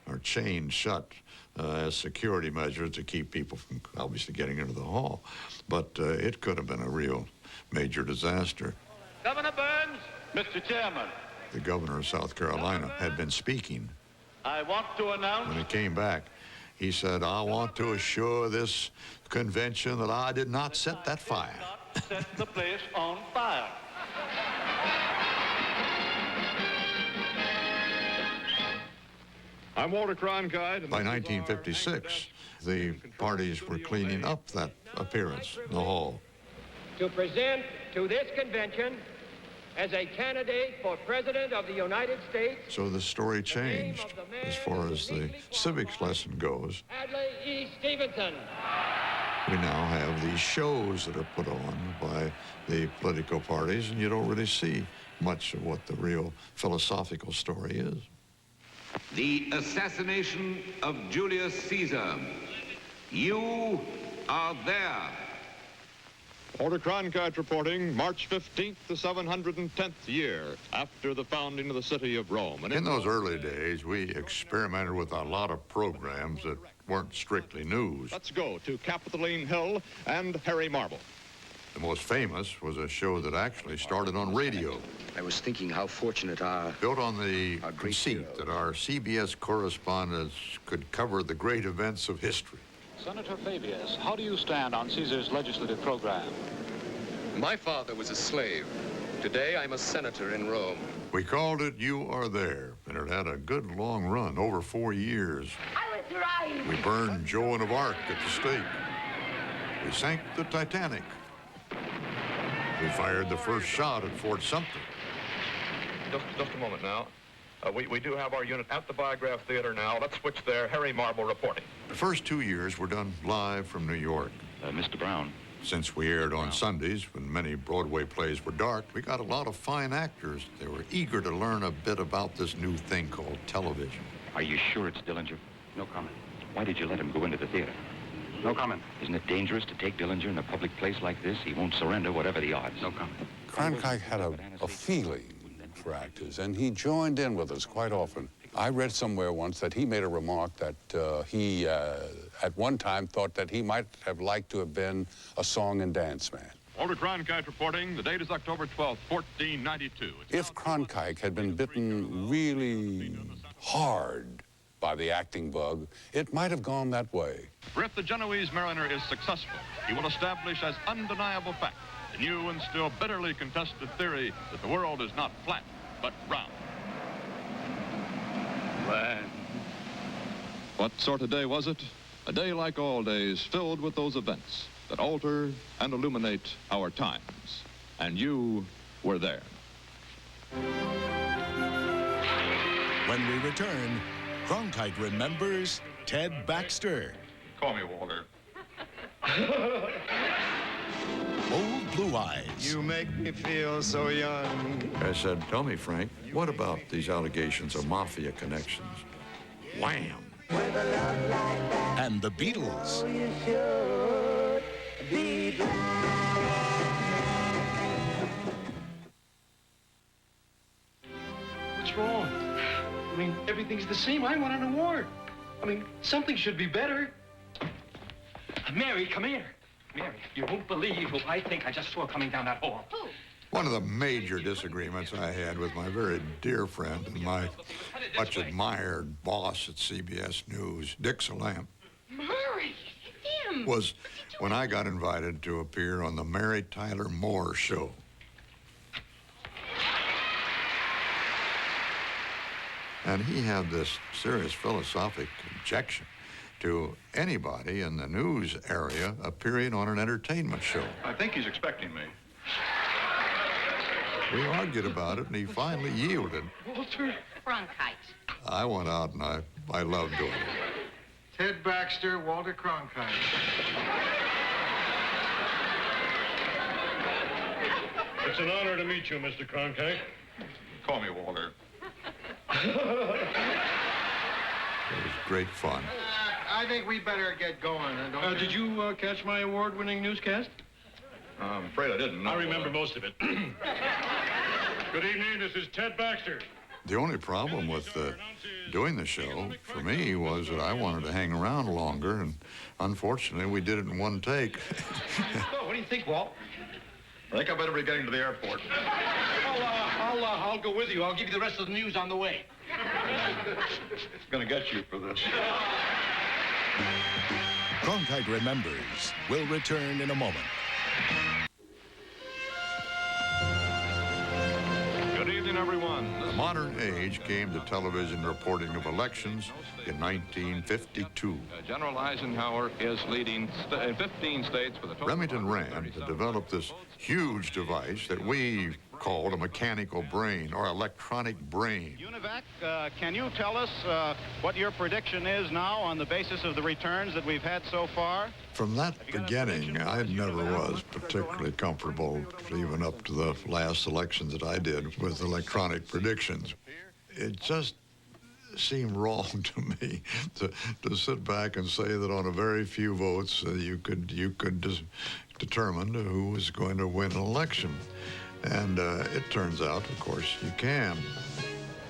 or chained shut as security measures to keep people from obviously getting into the hall. But it could have been a real major disaster. Governor Burns. Mr. Chairman. The governor of South Carolina had been speaking. I want to announce... When he came back, he said, "I want to assure this convention that I did not set that fire." Set the place on fire. I'm Walter Cronkite. By 1956, the parties were cleaning up that appearance in the hall. To present to this convention as a candidate for President of the United States. So the story changed as far as the civics lesson goes. Adlai E. Stevenson. We now have these shows that are put on by the political parties, and you don't really see much of what the real philosophical story is. The assassination of Julius Caesar. You are there. Walter Cronkite reporting March 15th, the 710th year after the founding of the city of Rome. And in those early days, we experimented with a lot of programs that weren't strictly news. Let's go to Capitoline Hill and Harry Marble. The most famous was a show that actually started on radio. I was thinking how fortunate our... Built on the conceit that our CBS correspondents could cover the great events of history. Senator Fabius, how do you stand on Caesar's legislative program? My father was a slave. Today, I'm a senator in Rome. We called it You Are There, and it had a good long run, over 4 years. I was right. We burned Joan of Arc at the stake. We sank the Titanic. We fired the first shot at Fort Sumter. Just a moment now. We do have our unit at the Biograph Theater now. Let's switch there. Harry Marble reporting. The first 2 years were done live from New York. Mr. Brown. Since we aired on Sundays, when many Broadway plays were dark, we got a lot of fine actors. They were eager to learn a bit about this new thing called television. Are you sure it's Dillinger? No comment. Why did you let him go into the theater? No comment. Isn't it dangerous to take Dillinger in a public place like this? He won't surrender, whatever the odds. No comment. Cronkite had a feeling for actors, and he joined in with us quite often. I read somewhere once that he made a remark that he, at one time, thought that he might have liked to have been a song and dance man. Walter Cronkite reporting. The date is October 12th, 1492. If Cronkite had been bitten really hard by the acting bug, it might have gone that way. For if the Genoese mariner is successful, he will establish as undeniable fact the new and still bitterly contested theory that the world is not flat, but round. Land. What sort of day was it? A day like all days, filled with those events that alter and illuminate our times. And you were there. When we return, Cronkite remembers Ted Baxter. Call me Walter. Old Blue Eyes. You make me feel so young. I said, tell me, Frank, what about these allegations of mafia connections? Wham! And the Beatles. What's wrong? I mean, everything's the same. I want an award. I mean, something should be better. Mary, come here. Mary, you won't believe who I think I just saw coming down that hall. Who? One of the major disagreements I had with my very dear friend and my much admired boss at CBS News, Dick Salam, Murray, him. was when I got invited to appear on the Mary Tyler Moore Show. And he had this serious philosophic objection to anybody in the news area appearing on an entertainment show. I think he's expecting me. We argued about it, and he finally yielded. Walter Cronkite. I went out, and I loved doing it. Ted Baxter, Walter Cronkite. It's an honor to meet you, Mr. Cronkite. Call me Walter. It was great fun. I think we better get going. Did you catch my award-winning newscast? I'm afraid I didn't. I remember most of it. Good evening. This is Ted Baxter. The only problem with doing the show for me was that I wanted to hang around longer, and unfortunately, we did it in one take. Oh, what do you think, Walt? I think I better be getting to the airport. I'll go with you. I'll give you the rest of the news on the way. Gonna get you for this. Cronkite Remembers will return in a moment. Good evening, everyone. The modern age came to television reporting of elections in 1952. General Eisenhower is leading in 15 states with a total... Remington Rand had developed this huge device that we called a mechanical brain or electronic brain. UNIVAC, can you tell us what your prediction is now on the basis of the returns that we've had so far? From that beginning, I never was particularly comfortable, even up to the last elections that I did, with electronic predictions. It just seemed wrong to me to sit back and say that on a very few votes you could determine who was going to win an election. And it turns out, of course, you can.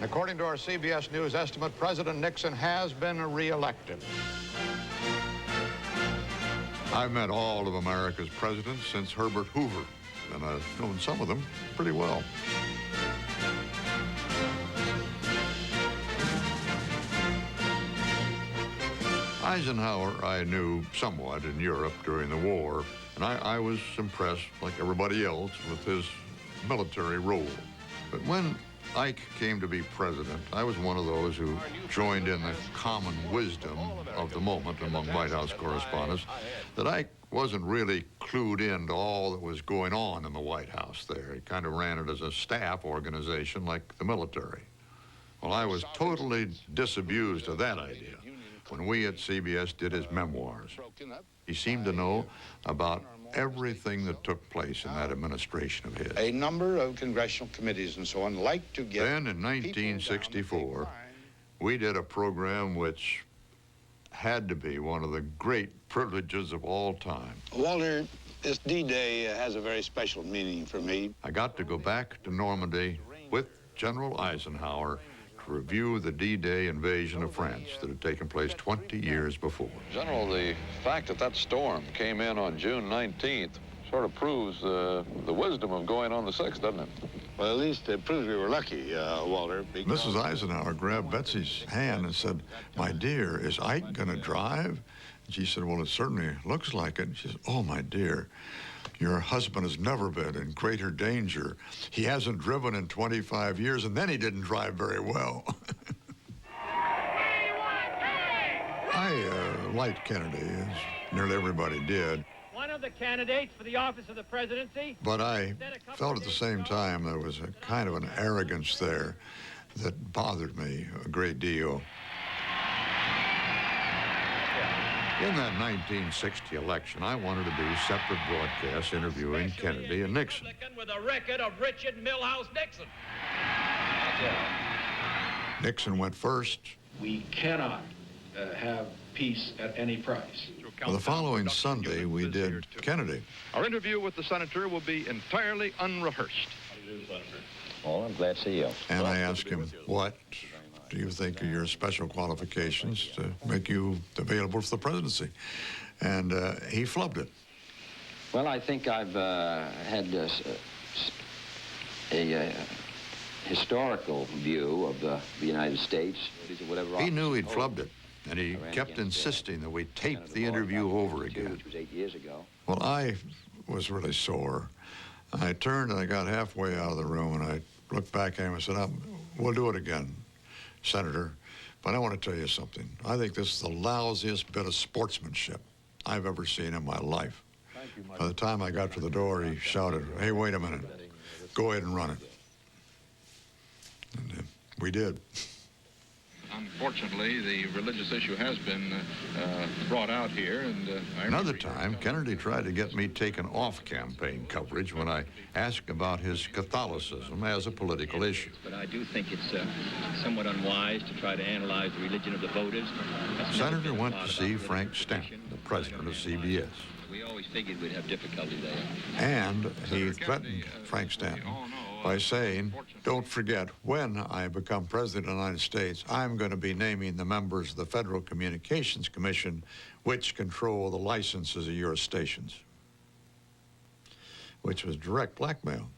According to our CBS News estimate, President Nixon has been reelected. I've met all of America's presidents since Herbert Hoover, and I've known some of them pretty well. Eisenhower I knew somewhat in Europe during the war, and I was impressed, like everybody else, with his military role. But when Ike came to be president, I was one of those who joined in the common wisdom of the moment among White House correspondents that Ike wasn't really clued into all that was going on in the White House there. He kind of ran it as a staff organization like the military. Well, I was totally disabused of that idea when we at CBS did his memoirs. He seemed to know about everything that took place in that administration of his. A number of congressional committees and so on like to get... Then in 1964, we did a program which had to be one of the great privileges of all time. Walter, this D-Day has a very special meaning for me. I got to go back to Normandy with General Eisenhower to review the D-Day invasion of France that had taken place 20 years before. General, the fact that that storm came in on June 19th sort of proves the wisdom of going on the 6th, doesn't it? Well, at least it proves we were lucky, Walter. Mrs. Eisenhower grabbed Betsy's hand and said, "My dear, is Ike going to drive?" And she said, "Well, it certainly looks like it." And she said, "Oh, my dear, your husband has never been in greater danger. He hasn't driven in 25 years, and then he didn't drive very well." I liked Kennedy, as nearly everybody did. One of the candidates for the office of the presidency. But I felt at the same time there was a kind of an arrogance there that bothered me a great deal. In that 1960 election, I wanted to do separate broadcasts interviewing Kennedy and Nixon. With a record of Richard Milhouse Nixon. Nixon went first. We cannot have peace at any price. Well, the following Sunday, we did Kennedy. Our interview with the senator will be entirely unrehearsed. How do you do, Senator? Well, I'm glad to see you. And I asked him, what do you think are your special qualifications to make you available for the presidency? And he flubbed it. Well, I think I've had a historical view of the United States. He knew he'd flubbed it, and he kept insisting that we tape the interview over again. Which was 8 years ago. Well, I was really sore. I turned and I got halfway out of the room, and I looked back at him and said, "We'll do it again, Senator, but I want to tell you something. I think this is the lousiest bit of sportsmanship I've ever seen in my life." By the time I got to the door, he shouted, "Hey, wait a minute. Go ahead and run it." And we did. Unfortunately, the religious issue has been brought out here, and Another time, Kennedy tried to get me taken off campaign coverage when I asked about his Catholicism as a political issue. But I do think it's somewhat unwise to try to analyze the religion of the voters. The senator went to see Frank Stanton, the president of CBS. We always figured we'd have difficulty there. And he threatened Frank Stanton by saying, "Don't forget, when I become president of the United States, I'm going to be naming the members of the Federal Communications Commission, which control the licenses of your stations." Which was direct blackmail.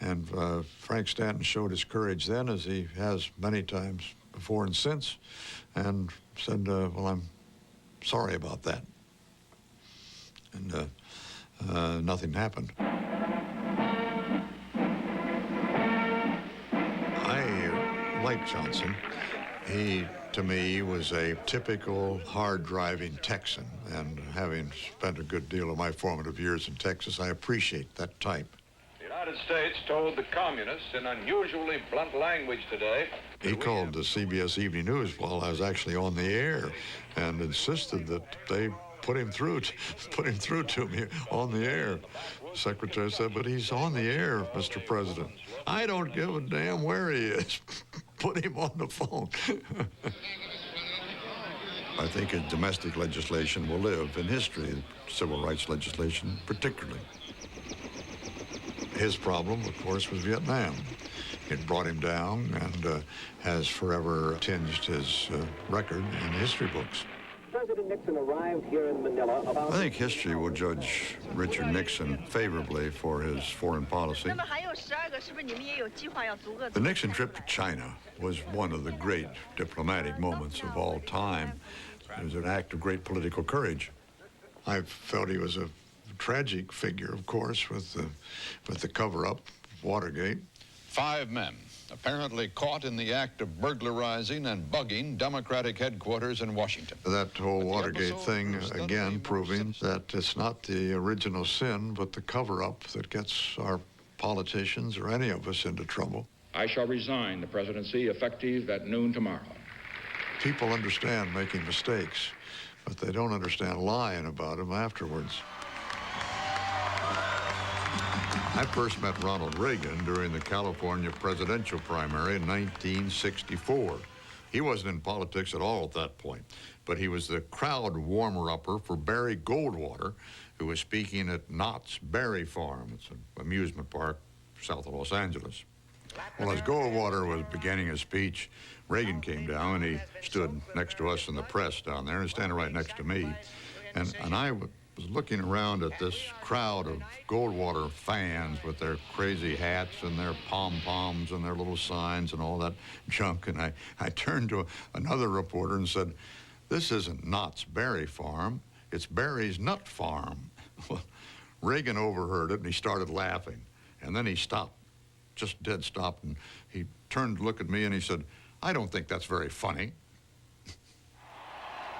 And Frank Stanton showed his courage then, as he has many times before and since, and said, "Well, I'm sorry about that." And nothing happened. I like Johnson. He, to me, was a typical hard-driving Texan, and having spent a good deal of my formative years in Texas, I appreciate that type. United States told the communists in unusually blunt language today. He called the CBS Evening News while I was actually on the air and insisted that they put him through to me on the air. The secretary said, but he's on the air, Mr. President. I don't give a damn where he is. Put him on the phone. I think his domestic legislation will live in history, civil rights legislation particularly. His problem, of course, was Vietnam. It brought him down and has forever tinged his record in history books. President Nixon arrived here in Manila about... I think history will judge Richard Nixon favorably for his foreign policy. The Nixon trip to China was one of the great diplomatic moments of all time. It was an act of great political courage. I felt he was a tragic figure, of course, with the cover-up of Watergate. 5 men apparently caught in the act of burglarizing and bugging Democratic headquarters in Washington. That whole Watergate thing, again, proving that it's not the original sin, but the cover-up that gets our politicians or any of us into trouble. I shall resign the presidency effective at noon tomorrow. People understand making mistakes, but they don't understand lying about them afterwards. I first met Ronald Reagan during the California presidential primary in 1964. He wasn't in politics at all at that point, but he was the crowd warmer-upper for Barry Goldwater, who was speaking at Knott's Berry Farm. It's an amusement park south of Los Angeles. Well, as Goldwater was beginning his speech, Reagan came down, and he stood next to us in the press down there, and standing right next to me. And I was looking around at this crowd of Goldwater fans with their crazy hats and their pom-poms and their little signs and all that junk, and I turned to another reporter and said, "This isn't Knott's Berry Farm, it's Barry's Nut Farm." Well, Reagan overheard it, and he started laughing, and then he stopped, just dead stopped, and he turned to look at me, and he said, "I don't think that's very funny."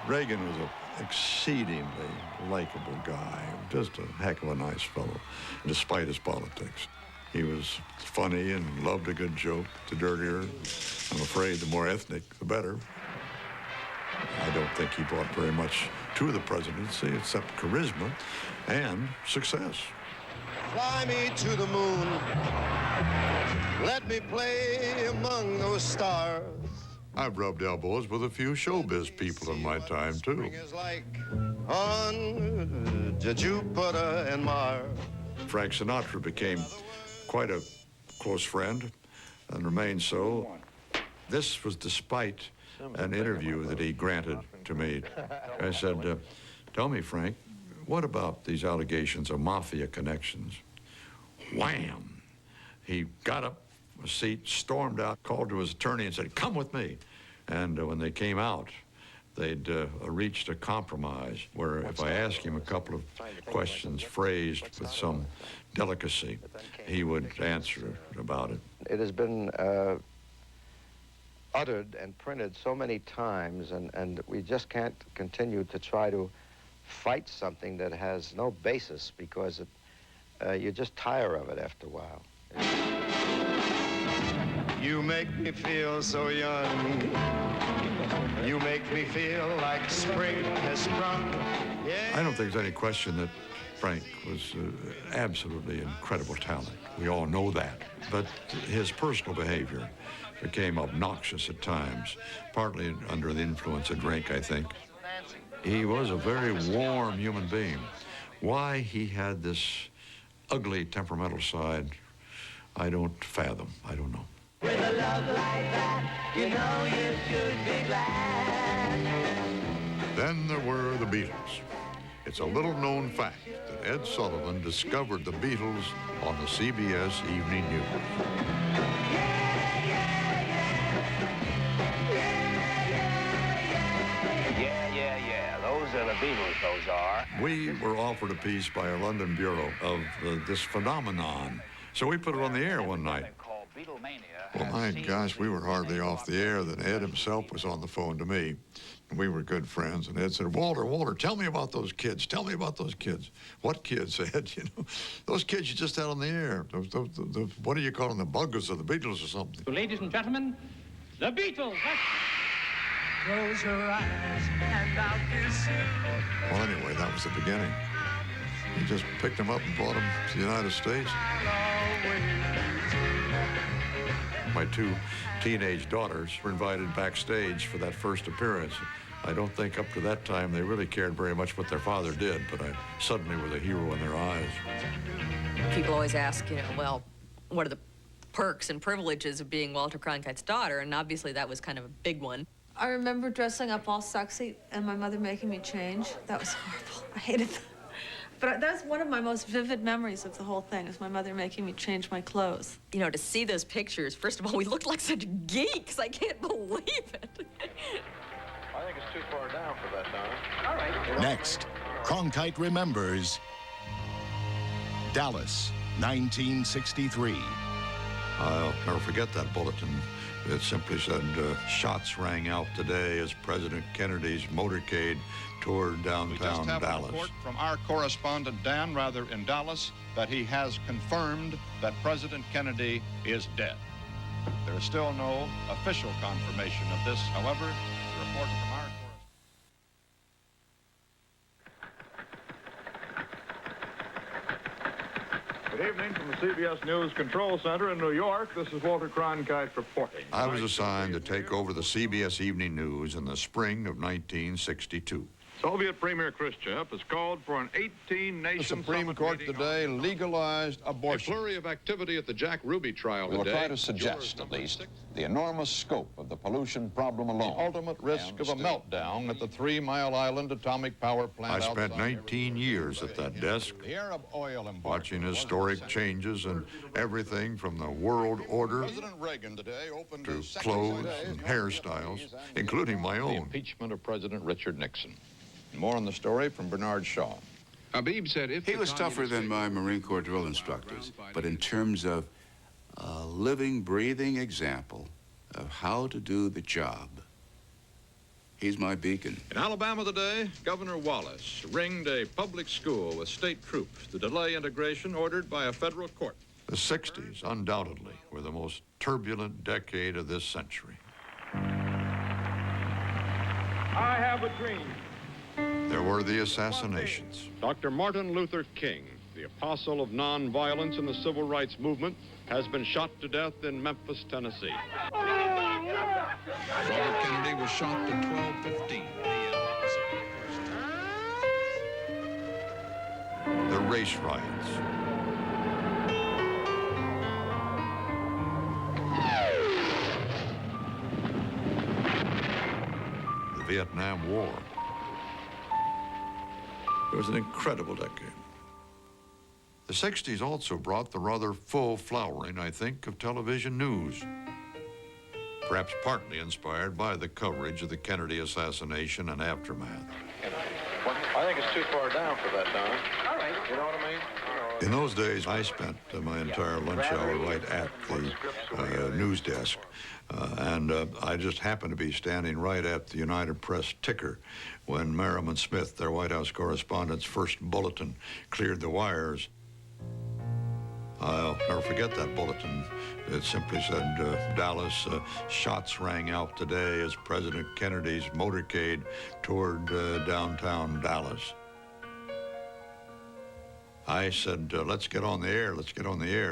Reagan was an exceedingly likable guy, just a heck of a nice fellow, despite his politics. He was funny and loved a good joke. The dirtier, I'm afraid, the more ethnic, the better. I don't think he brought very much to the presidency except charisma and success. Fly me to the moon. Let me play among those stars. I've rubbed elbows with a few showbiz people in my time, too. Like on Jupiter and Mars. Frank Sinatra became quite a close friend and remained so. This was despite an interview that he granted to me. I said, "Tell me, Frank, what about these allegations of mafia connections?" Wham! He got up a seat, stormed out, called to his attorney and said, "Come with me." And when they came out, they'd reached a compromise where if I asked him a couple of questions phrased with some delicacy, he would answer about it. It has been uttered and printed so many times, and we just can't continue to try to fight something that has no basis, because you just tire of it after a while. You make me feel so young. You make me feel like spring has sprung. Yeah. I don't think there's any question that Frank was absolutely incredible talent. We all know that. But his personal behavior became obnoxious at times, partly under the influence of drink, I think. He was a very warm human being. Why he had this ugly temperamental side, I don't fathom. I don't know. With a love like that, you know you should be glad. Then there were the Beatles. It's a little-known fact that Ed Sullivan discovered the Beatles on the CBS Evening News. Yeah. Those are the Beatles, those are. We were offered a piece by our London bureau of this phenomenon. So we put it on the air one night. Well, my gosh, we were hardly off the air. Then Ed himself was on the phone to me. We were good friends, and Ed said, Walter, tell me about those kids. Tell me about those kids. What kids, Ed? You know, those kids you just had on the air. Those, what do you call them, the Buggles or the Beatles or something? Ladies and gentlemen, the Beatles. Close your eyes and I'll kiss you. Well, anyway, that was the beginning. He just picked them up and brought them to the United States. My two teenage daughters were invited backstage for that first appearance. I don't think up to that time they really cared very much what their father did, but I suddenly was a hero in their eyes. People always ask, you know, well, what are the perks and privileges of being Walter Cronkite's daughter? And obviously that was kind of a big one. I remember dressing up all sexy and my mother making me change. That was horrible. I hated that. But that's one of my most vivid memories of the whole thing, is my mother making me change my clothes. You know, to see those pictures, first of all, we looked like such geeks. I can't believe it. I think it's too far down for that, Donna. All right. Next, Cronkite remembers Dallas, 1963. I'll never forget that bulletin. It simply said, shots rang out today as President Kennedy's motorcade toured downtown Dallas. We just have a report from our correspondent, Dan, in Dallas, that he has confirmed that President Kennedy is dead. There is still no official confirmation of this, however. It's a report from our Good evening from the CBS News Control Center in New York. This is Walter Cronkite reporting. I was assigned to take over the CBS Evening News in the spring of 1962. Soviet Premier Khrushchev has called for an 18-nation The Supreme Court today legalized abortion. A flurry of activity at the Jack Ruby trial today. We will try to suggest, at least, the enormous scope of the pollution problem alone. The ultimate risk of a meltdown at the 3 Mile Island atomic power plant. I spent 19 years at that desk, watching historic changes in everything from the world order to clothes and hairstyles, including my The own. impeachment of President Richard Nixon. More on the story from Bernard Shaw. Habib said if he was tougher than my Marine Corps drill instructors, but in terms of a living, breathing example of how to do the job, he's my beacon. In Alabama today, Governor Wallace ringed a public school with state troops to delay integration ordered by a federal court. The 60s, undoubtedly, were the most turbulent decade of this century. I have a dream. There were the assassinations. Dr. Martin Luther King, the apostle of nonviolence in the civil rights movement, has been shot to death in Memphis, Tennessee. Robert Kennedy was shot at 12:15 a.m. The race riots. The Vietnam War. It was an incredible decade. The 60s also brought the rather full flowering, I think, of television news. Perhaps partly inspired by the coverage of the Kennedy assassination and aftermath. I think it's too far down for that, Donna. All right. You know what I mean? In those days, I spent my entire lunch hour right at the news desk. I just happened to be standing right at the United Press ticker when Merriman Smith, their White House correspondent's first bulletin, cleared the wires. I'll never forget that bulletin. It simply said, Dallas, shots rang out today as President Kennedy's motorcade toured downtown Dallas. I said, let's get on the air,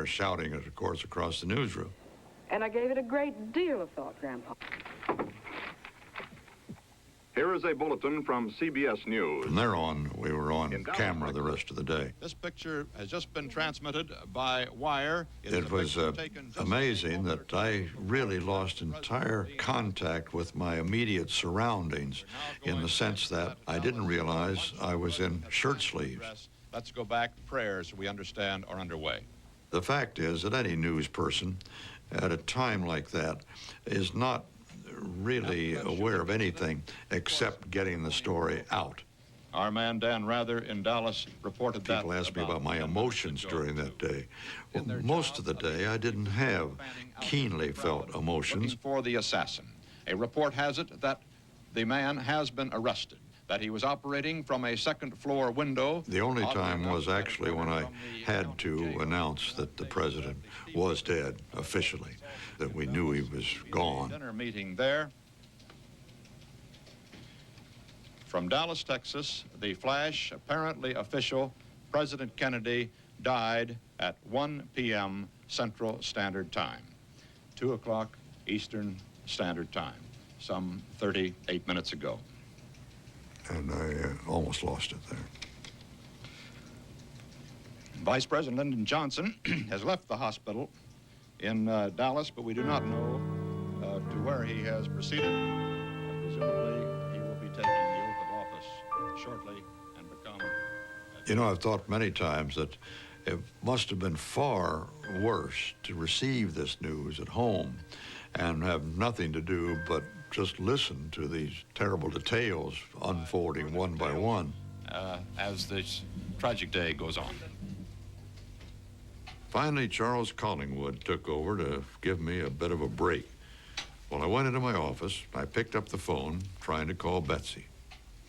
shouting it, of course, across the newsroom. And I gave it a great deal of thought, Grandpa. Here is a bulletin from CBS News. From there on, we were on camera the rest of the day. This picture has just been transmitted by wire. It was amazing that I really lost entire contact with my immediate surroundings in the sense that I didn't realize I was in shirt sleeves. Let's go back. Prayers, we understand, are underway. The fact is that any news person at a time like that is not really aware of anything except getting the story out. Our man Dan Rather in Dallas reported that. People asked me about my emotions during that day. Well, most of the day I didn't have keenly felt emotions. Looking for the assassin. A report has it that the man has been arrested, that he was operating from a second-floor window. The only time was actually when I had to announce that the president was dead officially, that we knew he was gone. Dinner meeting there. From Dallas, Texas, the flash, apparently official, President Kennedy died at 1 p.m. Central Standard Time, 2 o'clock Eastern Standard Time, some 38 minutes ago. And I almost lost it there. Vice President Lyndon Johnson has left the hospital in Dallas, but we do not know to where he has proceeded. Presumably, he will be taking the oath of office shortly and become... You know, I've thought many times that it must have been far worse to receive this news at home and have nothing to do but just listen to these terrible details unfolding one by one. As this tragic day goes on. Finally, Charles Collingwood took over to give me a bit of a break. Well, I went into my office. I picked up the phone, trying to call Betsy.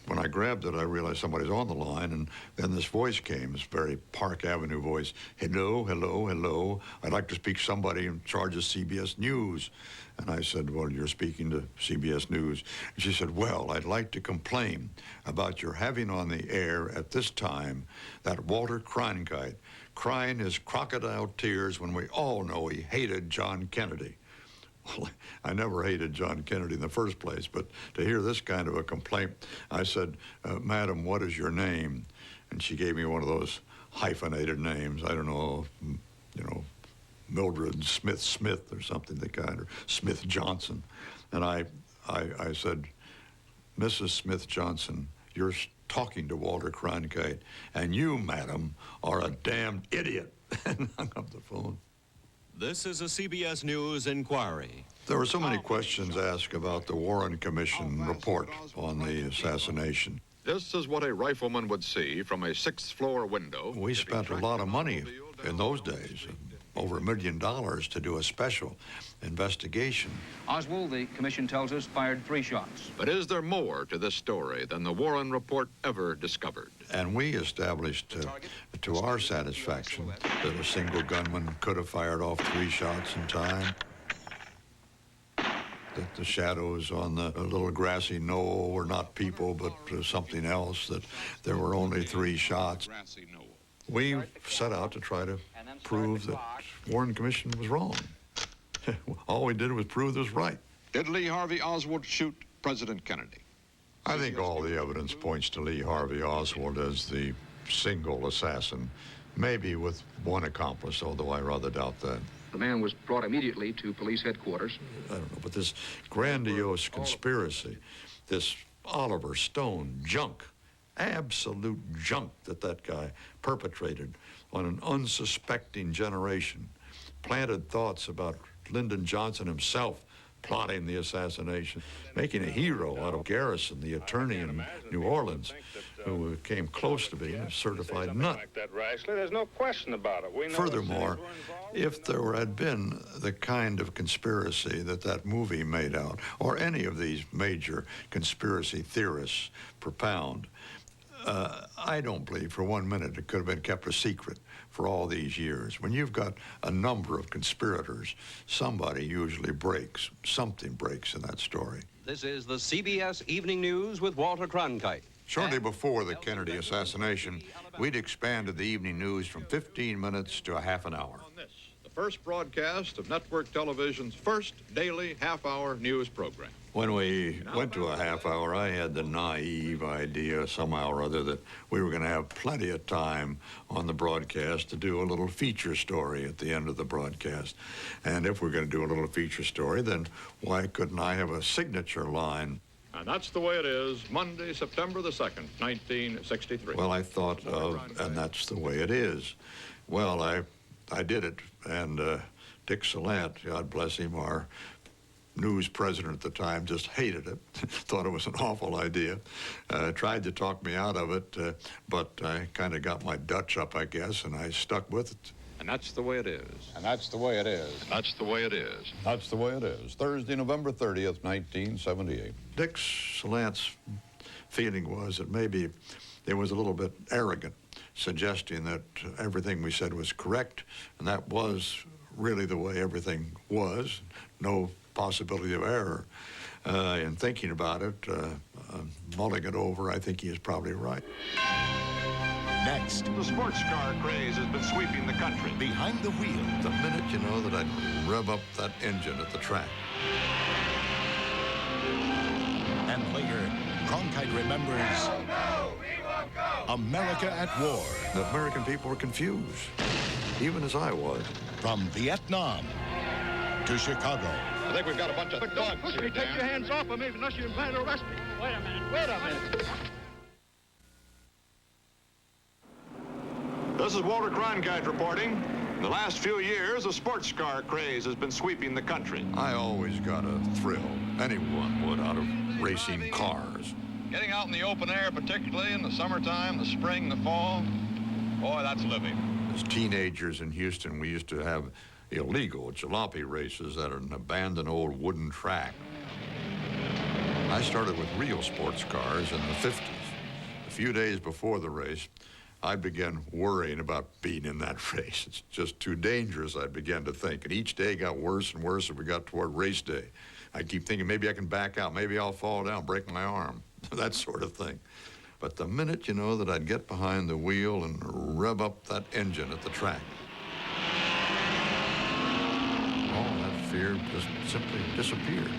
When I grabbed it, I realized somebody's on the line, and then this voice came, this very Park Avenue voice. Hello, hello, hello. I'd like to speak to somebody in charge of CBS News. And I said, well, you're speaking to CBS News. And she said, well, I'd like to complain about your having on the air at this time that Walter Cronkite crying his crocodile tears when we all know he hated John Kennedy. Well, I never hated John Kennedy in the first place, but to hear this kind of a complaint, I said, Madam, what is your name? And she gave me one of those hyphenated names. I don't know, you know, Mildred Smith or something, the kind, or Smith Johnson. And I said, Mrs. Smith Johnson, you're talking to Walter Cronkite, and you, madam, are a damned idiot. And hung up the phone. This is a CBS News inquiry. There were so many questions asked about the Warren Commission report on the assassination. This is what a rifleman would see from a sixth-floor window. We spent a lot of money in those days, over $1 million, to do a special investigation. Oswald, the commission tells us, fired 3 shots. But is there more to this story than the Warren report ever discovered? And we established, to our satisfaction, that a single gunman could have fired off 3 shots in time. That the shadows on the little grassy knoll were not people, but something else, that there were only 3 shots. We set out to try to prove that Warren Commission was wrong. All we did was prove this right. Did Lee Harvey Oswald shoot President Kennedy? I think all the evidence points to Lee Harvey Oswald as the single assassin, maybe with one accomplice, although I rather doubt that. The man was brought immediately to police headquarters. I don't know, but this grandiose conspiracy, this Oliver Stone junk, absolute junk that guy perpetrated on an unsuspecting generation, planted thoughts about Lyndon Johnson himself plotting the assassination, making a hero out of Garrison, the attorney in New Orleans, who came close to being a certified nut. There's no question about it. Furthermore, if there had been the kind of conspiracy that movie made out, or any of these major conspiracy theorists propound, I don't believe for 1 minute it could have been kept a secret for all these years. When you've got a number of conspirators, somebody usually breaks. Something breaks in that story. This is the CBS Evening News with Walter Cronkite. Shortly before the Kennedy assassination, we'd expanded the evening news from 15 minutes to a half an hour. The first broadcast of network television's first daily half-hour news program. When we went to a half hour, I had the naive idea somehow or other that we were going to have plenty of time on the broadcast to do a little feature story at the end of the broadcast. And if we're going to do a little feature story, then why couldn't I have a signature line? And that's the way it is, Monday, September the 2nd, 1963. Well, I thought of, and that's the way it is. Well, I did it, and Dick Salant, God bless him, our news president at the time just hated it, thought it was an awful idea, tried to talk me out of it, but I kind of got my Dutch up, I guess, and I stuck with it. And that's the way it is. And that's the way it is. That's the way it is. That's the way it is. Thursday, November 30th, 1978. Dick Salant's feeling was that maybe it was a little bit arrogant, suggesting that everything we said was correct, and that was really the way everything was, no possibility of error. In thinking about it, mulling it over, I think he is probably right. Next, The sports car craze has been sweeping the country. behind the wheel, The minute you know that I'd rev up that engine at the track. and later, Cronkite remembers America at War. The American people were confused, even as I was. From Vietnam to Chicago. I think we've got a bunch of thugs here, Take your hands off of me unless you plan to arrest me. Wait a minute. This is Walter Cronkite reporting. In the last few years, the sports car craze has been sweeping the country. I always got a thrill, anyone would, out of racing cars. Getting out in the open air, particularly in the summertime, the spring, the fall, boy, that's living. As teenagers in Houston, we used to have illegal jalopy races at an abandoned old wooden track. I started with real sports cars in the 50s. A few days before the race, I began worrying about being in that race. It's just too dangerous, I began to think. And each day got worse and worse as we got toward race day. I keep thinking maybe I can back out, maybe I'll fall down, break my arm, that sort of thing. But the minute you know that I'd get behind the wheel and rev up that engine at the track, all that fear just simply disappeared.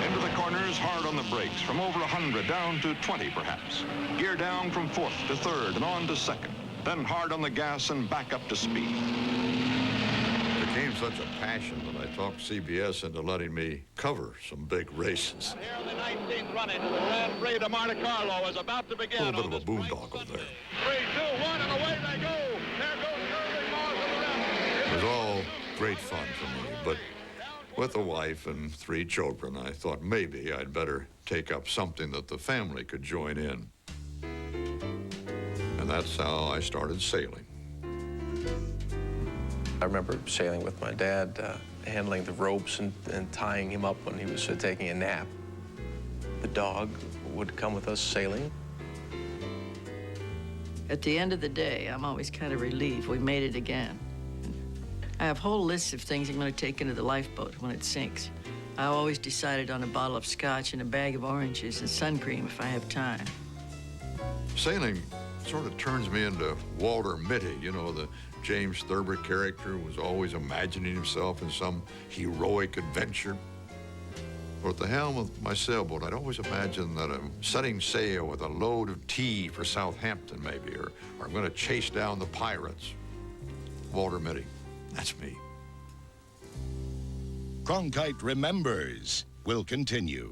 Into the corners, hard on the brakes, from over 100 down to 20 perhaps. Gear down from 4th to 3rd and on to 2nd. Then hard on the gas and back up to speed. It became such a passion that I talked CBS into letting me cover some big races. Here in the 19th running of the Grand Prix de Monte Carlo is about to begin. A little bit of a boondoggle there. 3, 2, 1, and away they go. There goes Irving Moss of the rest. It was all great fun for me, but with a wife and 3 children, I thought maybe I'd better take up something that the family could join in. And that's how I started sailing. I remember sailing with my dad, handling the ropes and tying him up when he was taking a nap. The dog would come with us sailing. At the end of the day, I'm always kind of relieved we made it again. I have whole lists of things I'm going to take into the lifeboat when it sinks. I always decided on a bottle of scotch and a bag of oranges and sun cream if I have time. Sailing sort of turns me into Walter Mitty, you know, the James Thurber character who was always imagining himself in some heroic adventure. Or at the helm of my sailboat, I'd always imagine that I'm setting sail with a load of tea for Southampton, maybe, or I'm going to chase down the pirates. Walter Mitty. That's me. Cronkite Remembers will continue.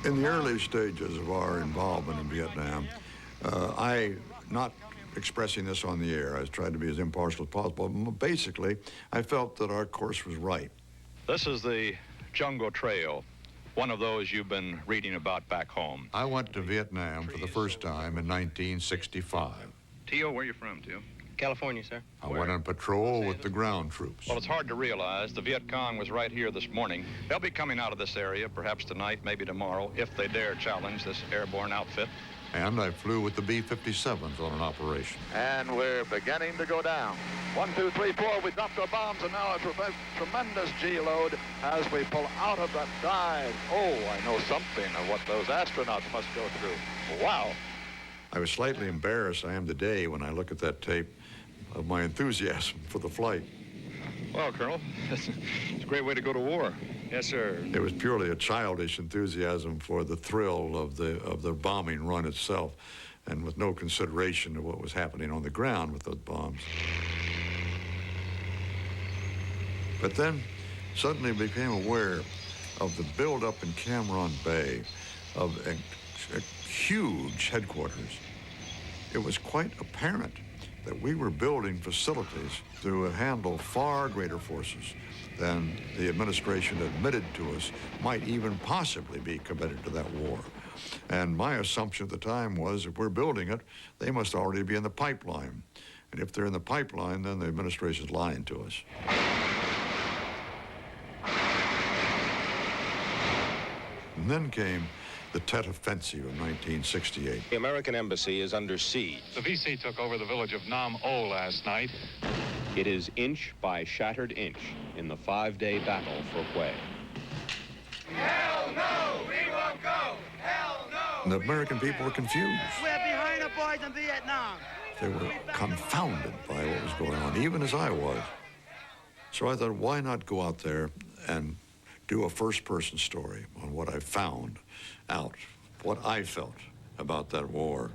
In the early stages of our involvement in Vietnam, not expressing this on the air, I tried to be as impartial as possible. Basically, I felt that our course was right. This is the Jungle Trail, one of those you've been reading about back home. I went to Vietnam for the first time in 1965. Tio, where are you from, Tio? California, sir. I went on patrol with the ground troops. Well, it's hard to realize the Viet Cong was right here this morning. They'll be coming out of this area, perhaps tonight, maybe tomorrow, if they dare challenge this airborne outfit. And I flew with the B-57s on an operation. And we're beginning to go down. 1, 2, 3, 4, we dropped our bombs, and now a tremendous G-load as we pull out of that dive. Oh, I know something of what those astronauts must go through. Wow. I was slightly embarrassed, I am today, when I look at that tape, of my enthusiasm for the flight. Well, Colonel, it's a great way to go to war. Yes, sir. It was purely a childish enthusiasm for the thrill of the bombing run itself, and with no consideration of what was happening on the ground with those bombs. But then, suddenly became aware of the buildup in Cam Ranh Bay of a huge headquarters. it was quite apparent that we were building facilities to handle far greater forces than the administration admitted to us might even possibly be committed to that war. And my assumption at the time was, if we're building it, they must already be in the pipeline. And if they're in the pipeline, then the administration's lying to us. And then came the Tet Offensive of 1968. The American embassy is under siege. The VC took over the village of Nam O last night. It is inch by shattered inch in the 5-day battle for Hue. Hell no, we won't go. Hell no. And the American people were confused. We're behind the boys in Vietnam. They were confounded by what was going on, even as I was. So I thought, why not go out there and do a first-person story on what I found out, what I felt about that war.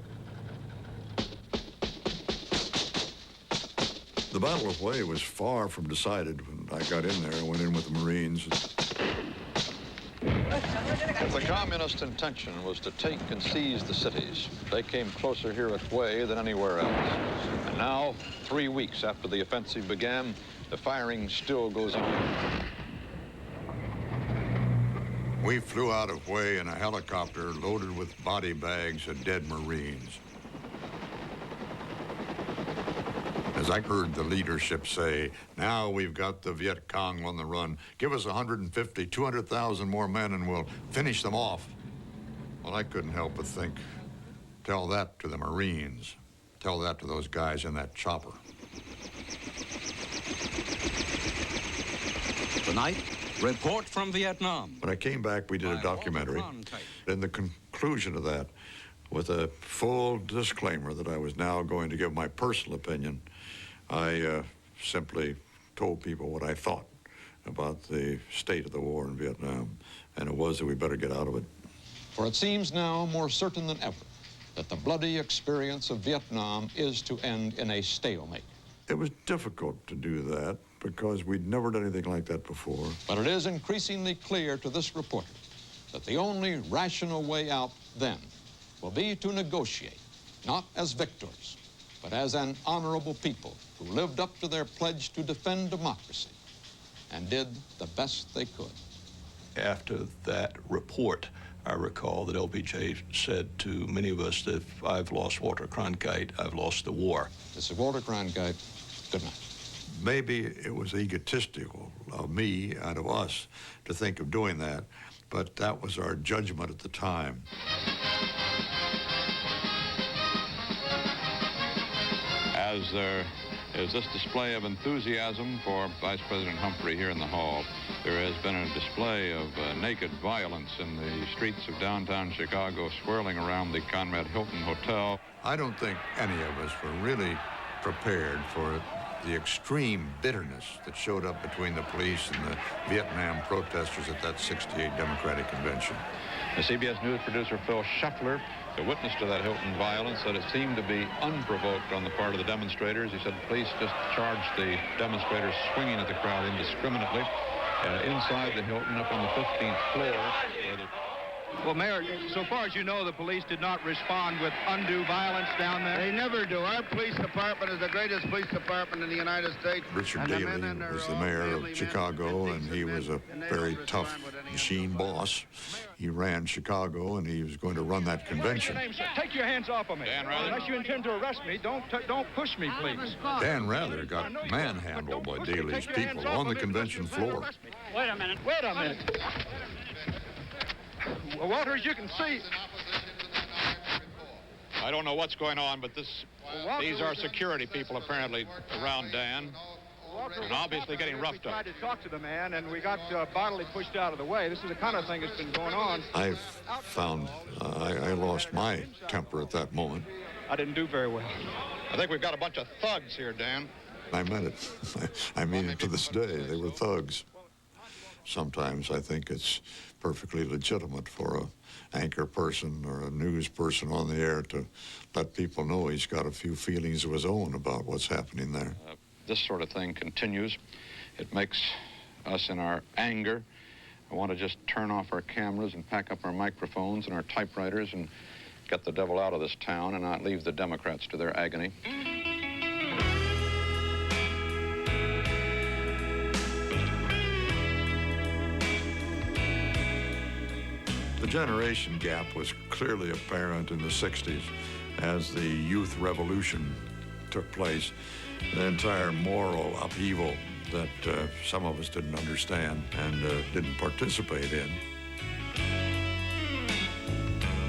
The Battle of Hue was far from decided when I got in there. I went in with the Marines. If the communist intention was to take and seize the cities, they came closer here at Hue than anywhere else. And now, 3 weeks after the offensive began, the firing still goes on. We flew out of Hue in a helicopter loaded with body bags of dead Marines. As I heard the leadership say, now we've got the Viet Cong on the run. Give us 150, 200,000 more men and we'll finish them off. Well, I couldn't help but think, tell that to the Marines. Tell that to those guys in that chopper. Tonight, report from Vietnam. When I came back, we did a documentary. In the conclusion of that, with a full disclaimer that I was now going to give my personal opinion, I simply told people what I thought about the state of the war in Vietnam, and it was that we better get out of it. For it seems now more certain than ever that the bloody experience of Vietnam is to end in a stalemate. It was difficult to do that because we'd never done anything like that before. But it is increasingly clear to this reporter that the only rational way out then will be to negotiate, not as victors, but as an honorable people who lived up to their pledge to defend democracy and did the best they could. After that report, I recall that LBJ said to many of us that if I've lost Walter Cronkite, I've lost the war. This is Walter Cronkite. Good night. Maybe it was egotistical of me and of us to think of doing that, but that was our judgment at the time. As there is this display of enthusiasm for Vice President Humphrey here in the hall, there has been a display of naked violence in the streets of downtown Chicago, swirling around the Conrad Hilton Hotel. I don't think any of us were really prepared for the extreme bitterness that showed up between the police and the Vietnam protesters at that '68 Democratic Convention. The CBS News producer Phil Shuffler, the witness to that Hilton violence, said it seemed to be unprovoked on the part of the demonstrators. He said the police just charged the demonstrators swinging at the crowd indiscriminately. Inside the Hilton, up on the 15th floor, where the Well, Mayor, so far as you know, the police did not respond with undue violence down there? They never do. Our police department is the greatest police department in the United States. Richard Daley was the mayor of Chicago, and he was a very tough machine boss. He ran Chicago, and he was going to run that convention. Take your hands off of me. Dan Rather. Unless you intend to arrest me, don't push me, please. Dan Rather got manhandled by Daley's people on the convention floor. Wait a minute. Wait a minute. Well, Walter, as you can see... I don't know what's going on, but these are security people apparently around Dan, and obviously getting roughed up. We tried to talk to the man, and we got bodily pushed out of the way. This is the kind of thing that's been going on. I've found I lost my temper at that moment. I didn't do very well. I think we've got a bunch of thugs here, Dan. I meant it. I mean it to this day. They were thugs. Sometimes I think it's perfectly legitimate for an anchor person or a news person on the air to let people know he's got a few feelings of his own about what's happening there. This sort of thing continues. It makes us, in our anger, want to just turn off our cameras and pack up our microphones and our typewriters and get the devil out of this town and not leave the Democrats to their agony. The generation gap was clearly apparent in the 60s as the youth revolution took place. The entire moral upheaval that some of us didn't understand and didn't participate in.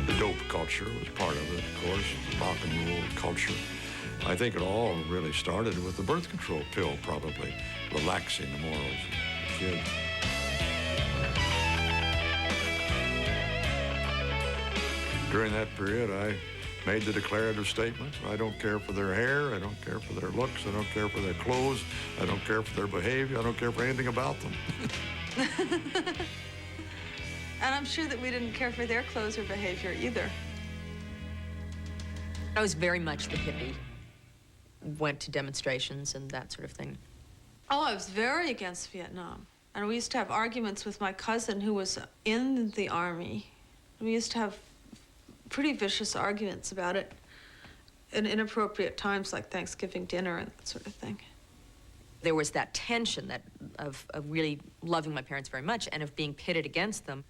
The dope culture was part of it, of course, rock and roll culture. I think it all really started with the birth control pill, probably, relaxing the morals of the kids. During that period, I made the declarative statement. I don't care for their hair, I don't care for their looks, I don't care for their clothes, I don't care for their behavior, I don't care for anything about them. And I'm sure that we didn't care for their clothes or behavior either. I was very much the hippie. Went to demonstrations and that sort of thing. Oh, I was very against Vietnam. And we used to have arguments with my cousin who was in the Army. We used to have pretty vicious arguments about it in inappropriate times like Thanksgiving dinner and that sort of thing. There was that tension of really loving my parents very much and of being pitted against them.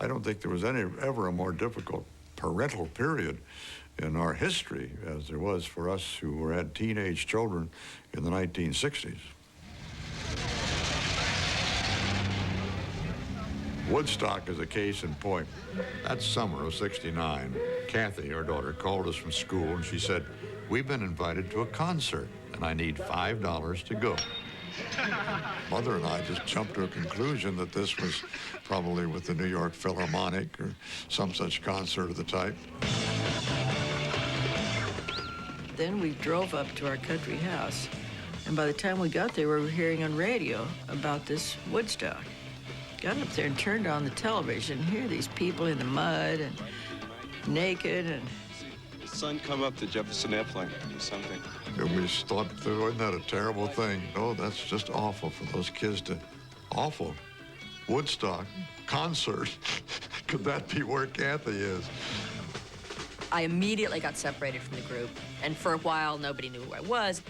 I don't think there was ever a more difficult parental period in our history as there was for us who had teenage children in the 1960s. Woodstock is a case in point. That summer of '69, Kathy, our daughter, called us from school and she said, "We've been invited to a concert and I need $5 to go." Mother and I just jumped to a conclusion that this was probably with the New York Philharmonic or some such concert of the type. Then we drove up to our country house, and by the time we got there, we were hearing on radio about this Woodstock. Got up there and turned on the television, and here these people in the mud and naked and... The sun come up the Jefferson Airplane or something. And we thought, wasn't that a terrible thing? Oh, that's just awful for those kids to... Awful. Woodstock, concert. Could that be where Kathy is? I immediately got separated from the group, and for a while, nobody knew who I was.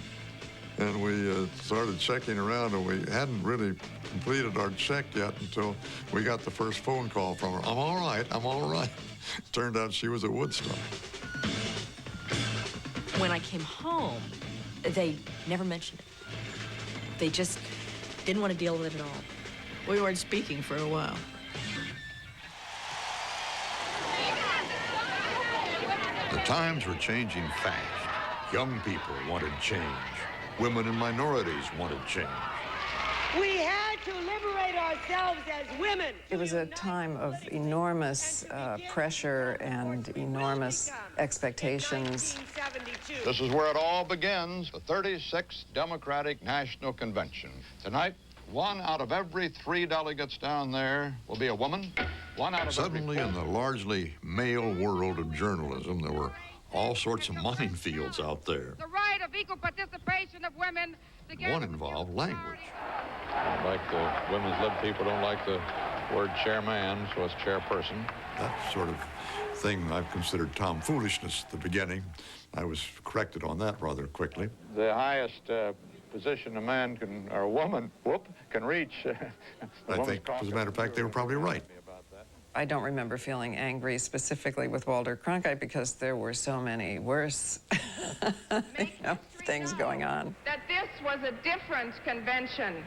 And we started checking around, and we hadn't really completed our check yet until we got the first phone call from her. I'm all right, I'm all right. Turned out she was at Woodstock. When I came home, they never mentioned it. They just didn't want to deal with it at all. We weren't speaking for a while. The times were changing fast. Young people wanted change. Women and minorities wanted change. We had to liberate ourselves as women. It was a time of enormous pressure and enormous expectations. This is where it all begins, the 36th Democratic National Convention. Tonight, 1 out of every 3 delegates down there will be a woman. 1 out of Suddenly, in the largely male world of journalism, there were all sorts of minefields out there. The right of equal participation of women. One involved language. Like the women's lib people don't like the word chairman, so it's chairperson. That sort of thing I've considered tomfoolishness at the beginning. I was corrected on that rather quickly. The highest position a man can, or a woman, can reach. I think, as a matter of fact, they were probably right. I don't remember feeling angry specifically with Walter Cronkite because there were so many worse things going on. That this was a different convention.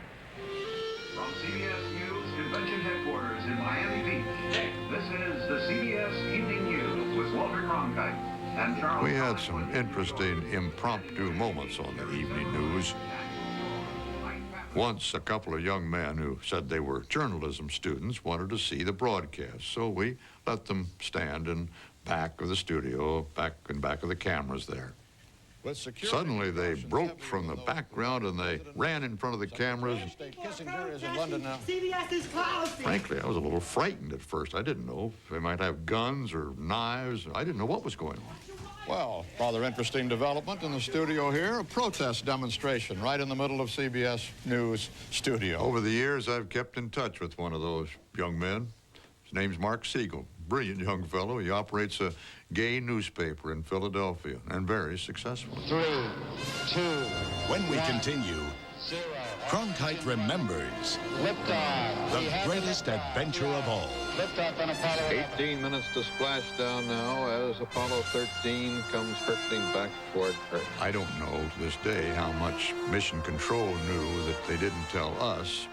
From CBS News Convention Headquarters in Miami Beach, this is the CBS Evening News with Walter Cronkite and Charles. We had some interesting impromptu moments on the evening news. Once, a couple of young men who said they were journalism students wanted to see the broadcast, so we let them stand in back of the studio, in back of the cameras there. Suddenly, they broke from the background and they ran in front of the cameras. Kissinger is in London now. CBS is closed. Frankly, I was a little frightened at first. I didn't know if they might have guns or knives. I didn't know what was going on. Well, rather interesting development in the studio here. A protest demonstration right in the middle of CBS News studio. Over the years, I've kept in touch with one of those young men. His name's Mark Siegel. brilliant young fellow. He operates a gay newspaper in Philadelphia, and very successful. 3, 2, when we continue, Cronkite remembers the greatest adventure of all. 18 minutes to splashdown now as Apollo 13 comes hurtling back toward Earth. I don't know to this day how much Mission Control knew that they didn't tell us.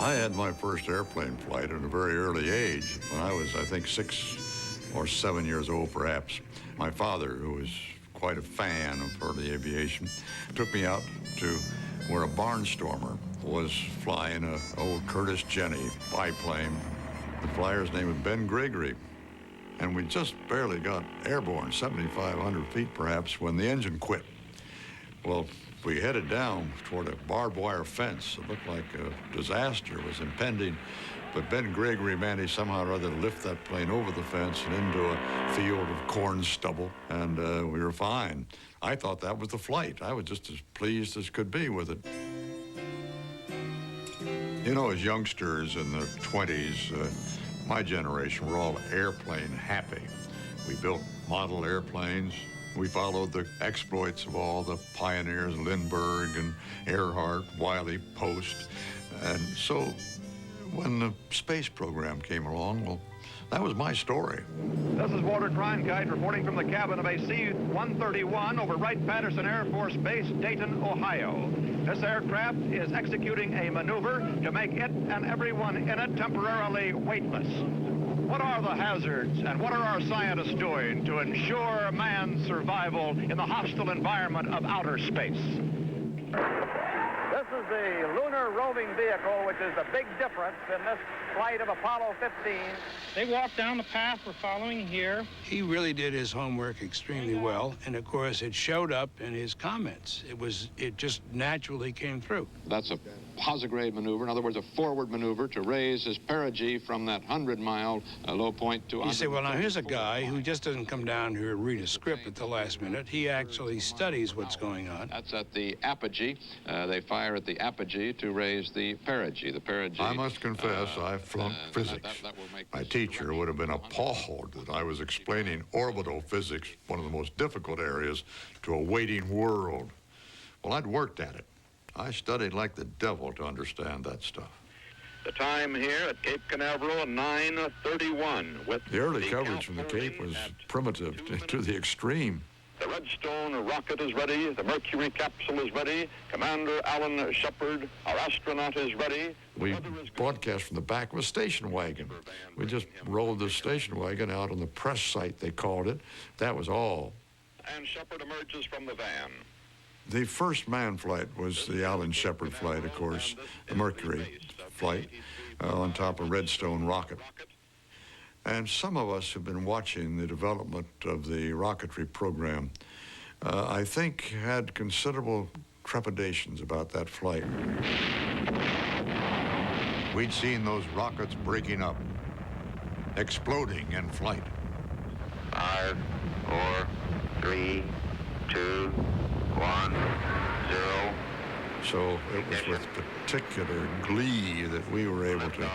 I had my first airplane flight at a very early age, when I was, I think, 6 or 7 years old, perhaps. My father, who was quite a fan of early aviation, took me out to where a barnstormer was flying an old Curtis Jenny biplane. The flyer's name was Ben Gregory. And we just barely got airborne, 7,500 feet perhaps, when the engine quit. Well, we headed down toward a barbed wire fence. It looked like a disaster was impending, but Ben Gregory managed somehow or other to lift that plane over the fence and into a field of corn stubble, and we were fine. I thought that was the flight. I was just as pleased as could be with it. You know, as youngsters in the 20s, my generation were all airplane happy. We built model airplanes. We followed the exploits of all the pioneers, Lindbergh and Earhart, Wiley, Post. And so when the space program came along, well, that was my story. This is Walter Cronkite reporting from the cabin of a C-131 over Wright-Patterson Air Force Base, Dayton, Ohio. This aircraft is executing a maneuver to make it and everyone in it temporarily weightless. What are the hazards and what are our scientists doing to ensure man's survival in the hostile environment of outer space? This is the lunar roving vehicle, which is the big difference in this flight of Apollo 15. They walked down the path we're following here. He really did his homework extremely well, and of course it showed up in his comments. It just naturally came through. That's a posigrade maneuver, in other words, a forward maneuver to raise his perigee from that 100-mile low point to... You say, well, now here's a guy who just doesn't come down here and read a script at the last minute. He actually studies what's going on. That's at the apogee. They fire at the apogee to raise the perigee. The perigee... I must confess, I flunked physics. My teacher would have been appalled that I was explaining orbital physics, one of the most difficult areas, to a waiting world. Well, I'd worked at it. I studied like the devil to understand that stuff. The time here at Cape Canaveral, 9:31. With the early coverage from the Cape was primitive to the extreme. The Redstone rocket is ready. The Mercury capsule is ready. Commander Alan Shepard, our astronaut, is ready. We broadcast from the back of a station wagon. We just rolled the station wagon out on the press site, they called it. That was all. And Shepard emerges from the van. The first manned flight was the Alan Shepard flight, of course, the Mercury flight on top of Redstone rocket. And some of us have been watching the development of the rocketry program, I think had considerable trepidations about that flight. We'd seen those rockets breaking up, exploding in flight. 5, 4, 3, 2, 1, 0. So it was with particular glee that we were able to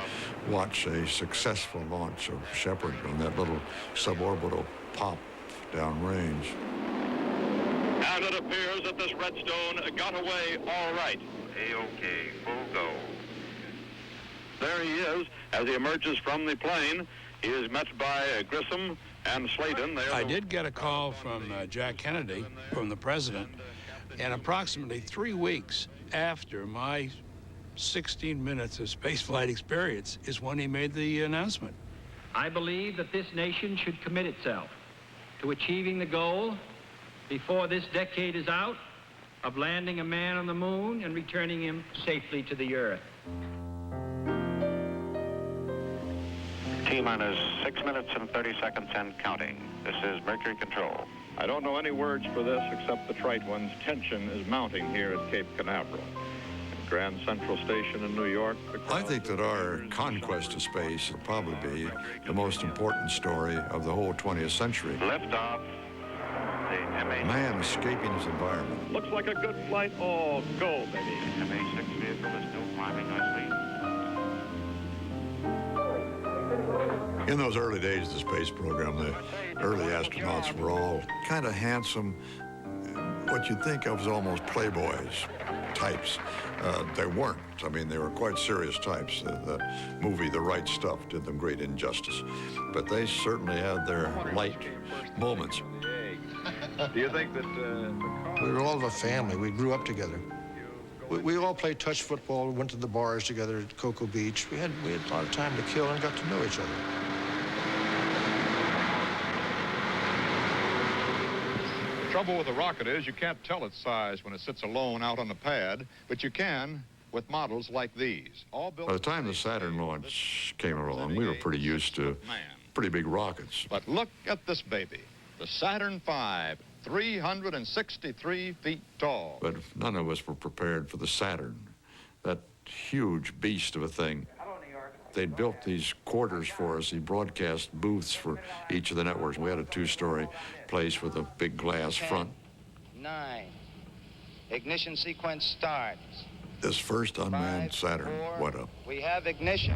watch a successful launch of Shepard on that little suborbital pop downrange. And it appears that this Redstone got away all right. A-OK, full go. There he is. As he emerges from the plane, he is met by Grissom and Sladen. I did get a call from Jack Kennedy, from the president, and approximately 3 weeks after my 16 minutes of spaceflight experience is when he made the announcement. I believe that this nation should commit itself to achieving the goal before this decade is out of landing a man on the moon and returning him safely to the Earth. T-minus 6 minutes and 30 seconds and counting. This is Mercury Control. I don't know any words for this except the trite ones. Tension is mounting here at Cape Canaveral. Grand Central Station in New York. I think that our conquest of space will probably be the most important story of the whole 20th century. Liftoff. Man escaping his environment. Looks like a good flight. Oh, go, baby. MH6 vehicle is still climbing nicely. In those early days of the space program, the early astronauts were all kind of handsome, what you'd think of as almost playboys types. They weren't. I mean, they were quite serious types. The movie The Right Stuff did them great injustice. But they certainly had their light moments. Do you think that... We were all of a family. We grew up together. We all played touch football, went to the bars together at Cocoa Beach. We had a lot of time to kill and got to know each other. The trouble with a rocket is you can't tell its size when it sits alone out on the pad, but you can with models like these. All built By the time the Saturn launch came along, we were pretty used to pretty big rockets. But look at this baby, the Saturn V, 363 feet tall. But none of us were prepared for the Saturn, that huge beast of a thing. They'd built these quarters for us, the broadcast booths for each of the networks. We had a two-story place with a big glass front. 9. Ignition sequence starts. This first unmanned 5, Saturn 4, went up. We have ignition.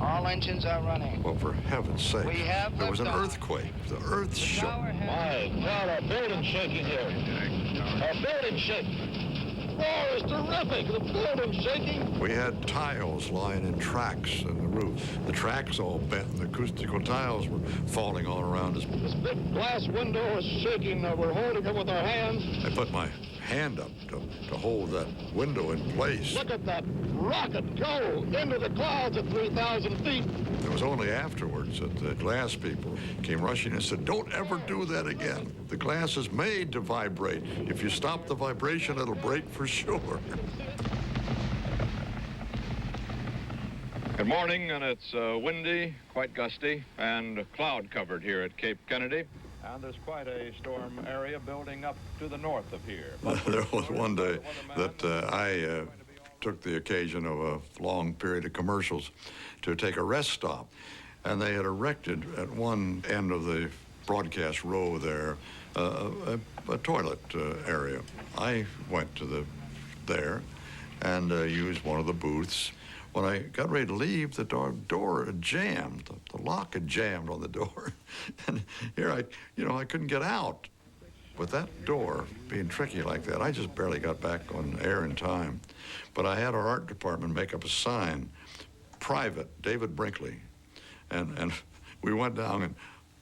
All engines are running. Well, for heaven's sake, We have there was an liftoff. earthquake. The earth shook. My God, a building shaking here. A building shaking. Oh, it's terrific. The building's shaking. We had tiles lying in tracks in the roof. The tracks all bent, and the acoustical tiles were falling all around us. This big glass window is shaking. We're holding it with our hands. I put my hand up to hold that window in place. Look at that rocket go into the clouds at 3,000 feet. It was only afterwards that the glass people came rushing and said, "Don't ever do that again. The glass is made to vibrate. If you stop the vibration, it'll break for sure." Good morning, and it's windy, quite gusty, and cloud covered here at Cape Kennedy. And there's quite a storm area building up to the north of here. There was one day that I took the occasion of a long period of commercials to take a rest stop. And they had erected at one end of the broadcast row there a toilet area. I went to there and used one of the booths. When I got ready to leave, the door had jammed. The lock had jammed on the door. And here I couldn't get out. With that door being tricky like that, I just barely got back on air in time. But I had our art department make up a sign, "Private, David Brinkley." And we went down and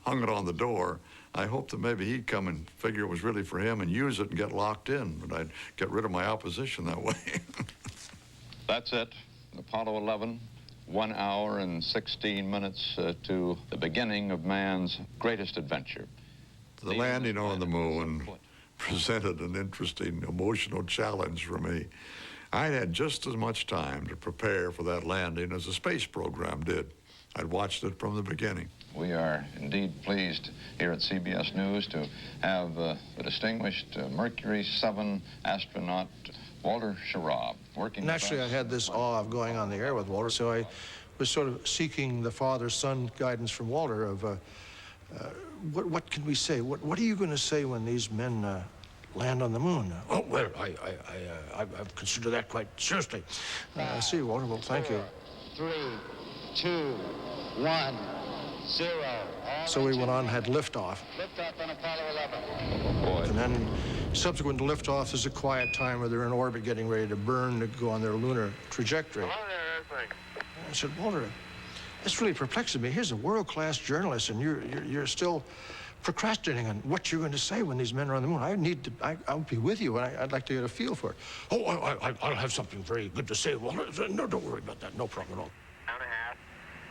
hung it on the door. I hoped that maybe he'd come and figure it was really for him and use it and get locked in, but I'd get rid of my opposition that way. That's it. Apollo 11, 1 hour and 16 minutes to the beginning of man's greatest adventure. The landing on the moon presented an interesting emotional challenge for me. I'd had just as much time to prepare for that landing as the space program did. I'd watched it from the beginning. We are indeed pleased here at CBS News to have the distinguished Mercury 7 astronaut Walter Schirra working. Naturally, I had this awe of going on the air with Walter, so I was sort of seeking the father-son guidance from Walter of what can we say? What are you going to say when these men land on the moon? Oh, well, I've considered that quite seriously. I see, Walter. Well, thank you. 3, 2, 1, 0. So we went on, had liftoff. Liftoff on Apollo 11. Boy. And then subsequent to liftoff, there's a quiet time where they're in orbit getting ready to burn to go on their lunar trajectory. I said, Walter, this really perplexes me. Here's a world-class journalist, and you're still procrastinating on what you're going to say when these men are on the moon. I'll be with you, and I'd like to get a feel for it. Oh, I'll have something very good to say, Walter. No, don't worry about that. No problem at all.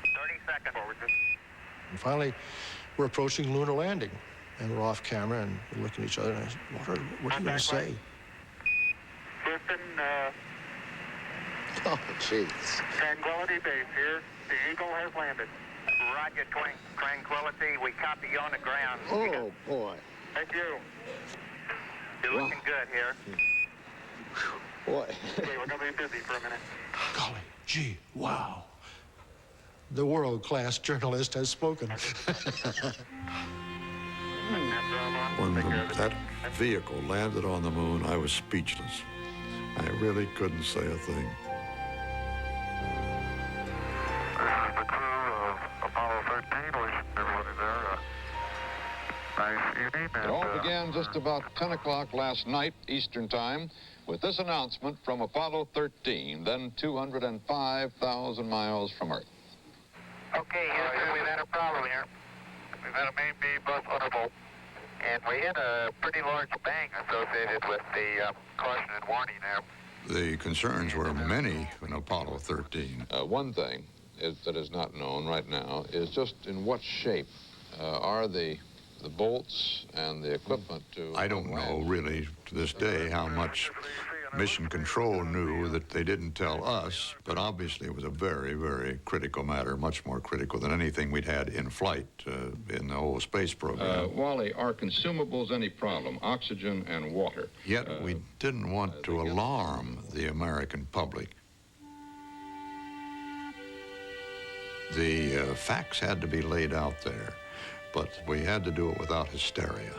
30 seconds forward. And finally, we're approaching lunar landing, and we're off camera, and we're looking at each other, and I said, Walter, what are you going to say? Houston, Oh, jeez. Tranquility Base here. The Eagle has landed. Roger, Tranquility. We copy you on the ground. Oh, boy. Thank you. You're looking good here. Boy. Okay, we're going to be busy for a minute. Golly, gee, wow. The world-class journalist has spoken. When that vehicle landed on the moon, I was speechless. I really couldn't say a thing. The crew of Apollo 13, wishing everybody there a nice evening. It all began just about 10 o'clock last night, Eastern Time, with this announcement from Apollo 13, then 205,000 miles from Earth. Okay, Houston, we've had a problem here. We've had a main beam bus audible, and we hit a pretty large bang associated with the caution and warning there. The concerns were many in Apollo 13. One thing that is not known right now is just in what shape are the bolts and the equipment to... I don't know, really, to this day, how much Mission Control knew that they didn't tell us, but obviously it was a very, very critical matter, much more critical than anything we'd had in flight in the whole space program. Wally, are consumables any problem? Oxygen and water. Yet we didn't want to alarm the American public. The facts had to be laid out there, but we had to do it without hysteria.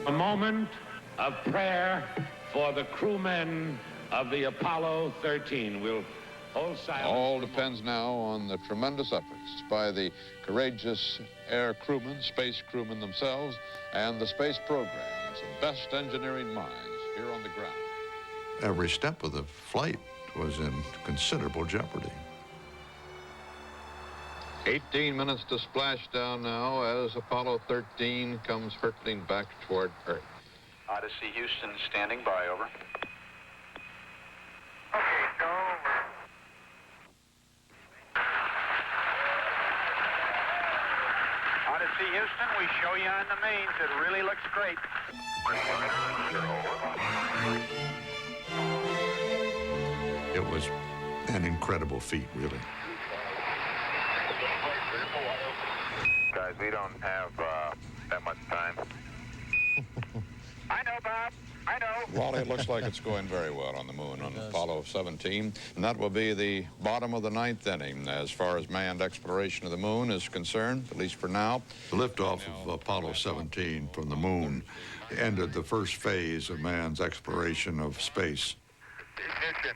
A moment of prayer for the crewmen of the Apollo 13. We'll hold silence. All depends now on the tremendous efforts by the courageous air crewmen, space crewmen themselves, and the space programs of best engineering minds here on the ground. Every step of the flight was in considerable jeopardy. 18 minutes to splashdown now as Apollo 13 comes hurtling back toward Earth. Odyssey Houston standing by, over. Okay, go over. Odyssey Houston, we show you on the mains. It really looks great. It was an incredible feat, really. Guys, we don't have that much time. I know, Bob. I know. Wally, it looks like it's going very well on the moon on Apollo 17, and that will be the bottom of the ninth inning as far as manned exploration of the moon is concerned, at least for now. The liftoff of Apollo 17 from the moon ended the first phase of man's exploration of space. Ignition.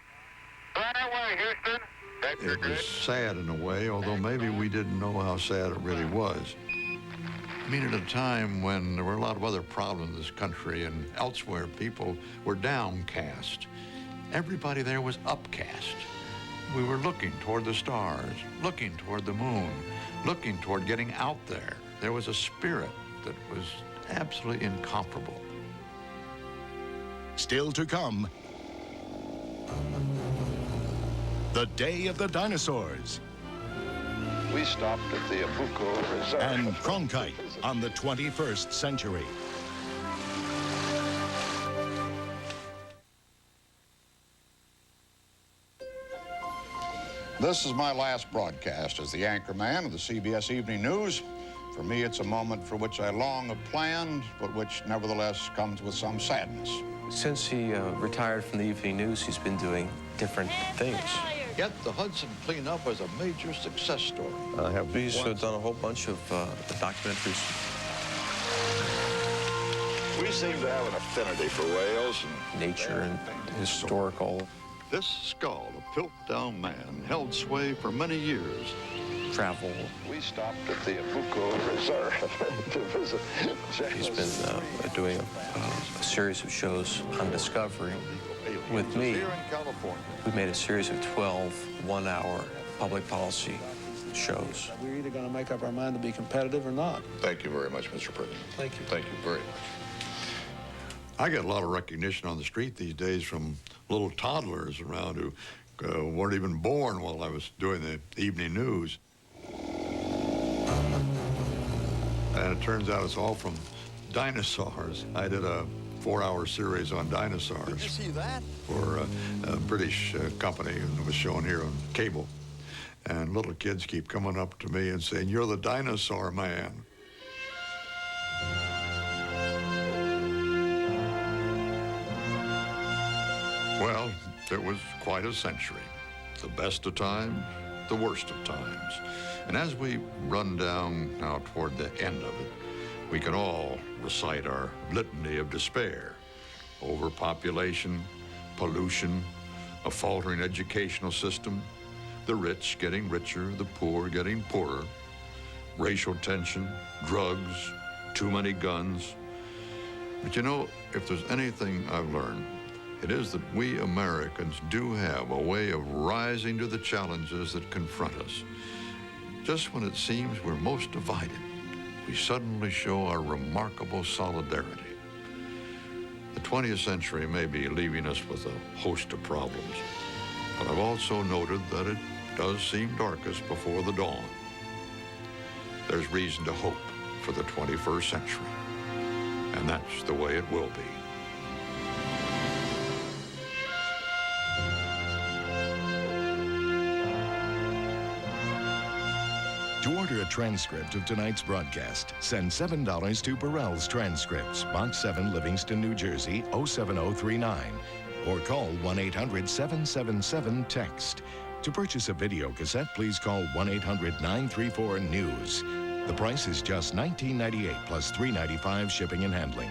Right away, Houston. It was sad in a way, although maybe we didn't know how sad it really was. I mean, at a time when there were a lot of other problems in this country and elsewhere, people were downcast. Everybody there was upcast. We were looking toward the stars, looking toward the moon, looking toward getting out there. There was a spirit that was absolutely incomparable. Still to come, the Day of the Dinosaurs. We stopped at the Abuko Reserve. And Cronkite on the 21st century. This is my last broadcast as the anchorman of the CBS Evening News. For me, it's a moment for which I long have planned, but which nevertheless comes with some sadness. Since he retired from the Evening News, he's been doing different things. Yet the Hudson cleanup was a major success story. He's done a whole bunch of documentaries. We seem to have an affinity for whales and nature and historical. This skull of Piltdown Man held sway for many years. Travel. We stopped at the Abuko Reserve to visit. He's been doing a series of shows on Discovery with me. We made a series of 12 one-hour public policy shows. We're either going to make up our mind to be competitive or not. Thank you very much, Mr. President. Thank you. Thank you very much. I get a lot of recognition on the street these days from little toddlers around who weren't even born while I was doing the evening news. And it turns out it's all from dinosaurs. I did a 4-hour series on dinosaurs. Did you see that? For a British company, and it was shown here on cable. And little kids keep coming up to me and saying, "You're the dinosaur man." Well, it was quite a century. The best of times, the worst of times. And as we run down now toward the end of it, we can all recite our litany of despair. Overpopulation, pollution, a faltering educational system, the rich getting richer, the poor getting poorer, racial tension, drugs, too many guns. But you know, if there's anything I've learned, it is that we Americans do have a way of rising to the challenges that confront us. Just when it seems we're most divided, we suddenly show our remarkable solidarity. The 20th century may be leaving us with a host of problems, but I've also noted that it does seem darkest before the dawn. There's reason to hope for the 21st century, and that's the way it will be. To order a transcript of tonight's broadcast, send $7 to Burrell's Transcripts, Box 7, Livingston, New Jersey, 07039, or call 1-800-777-TEXT. To purchase a video cassette, please call 1-800-934-NEWS. The price is just $19.98 plus $3.95 shipping and handling.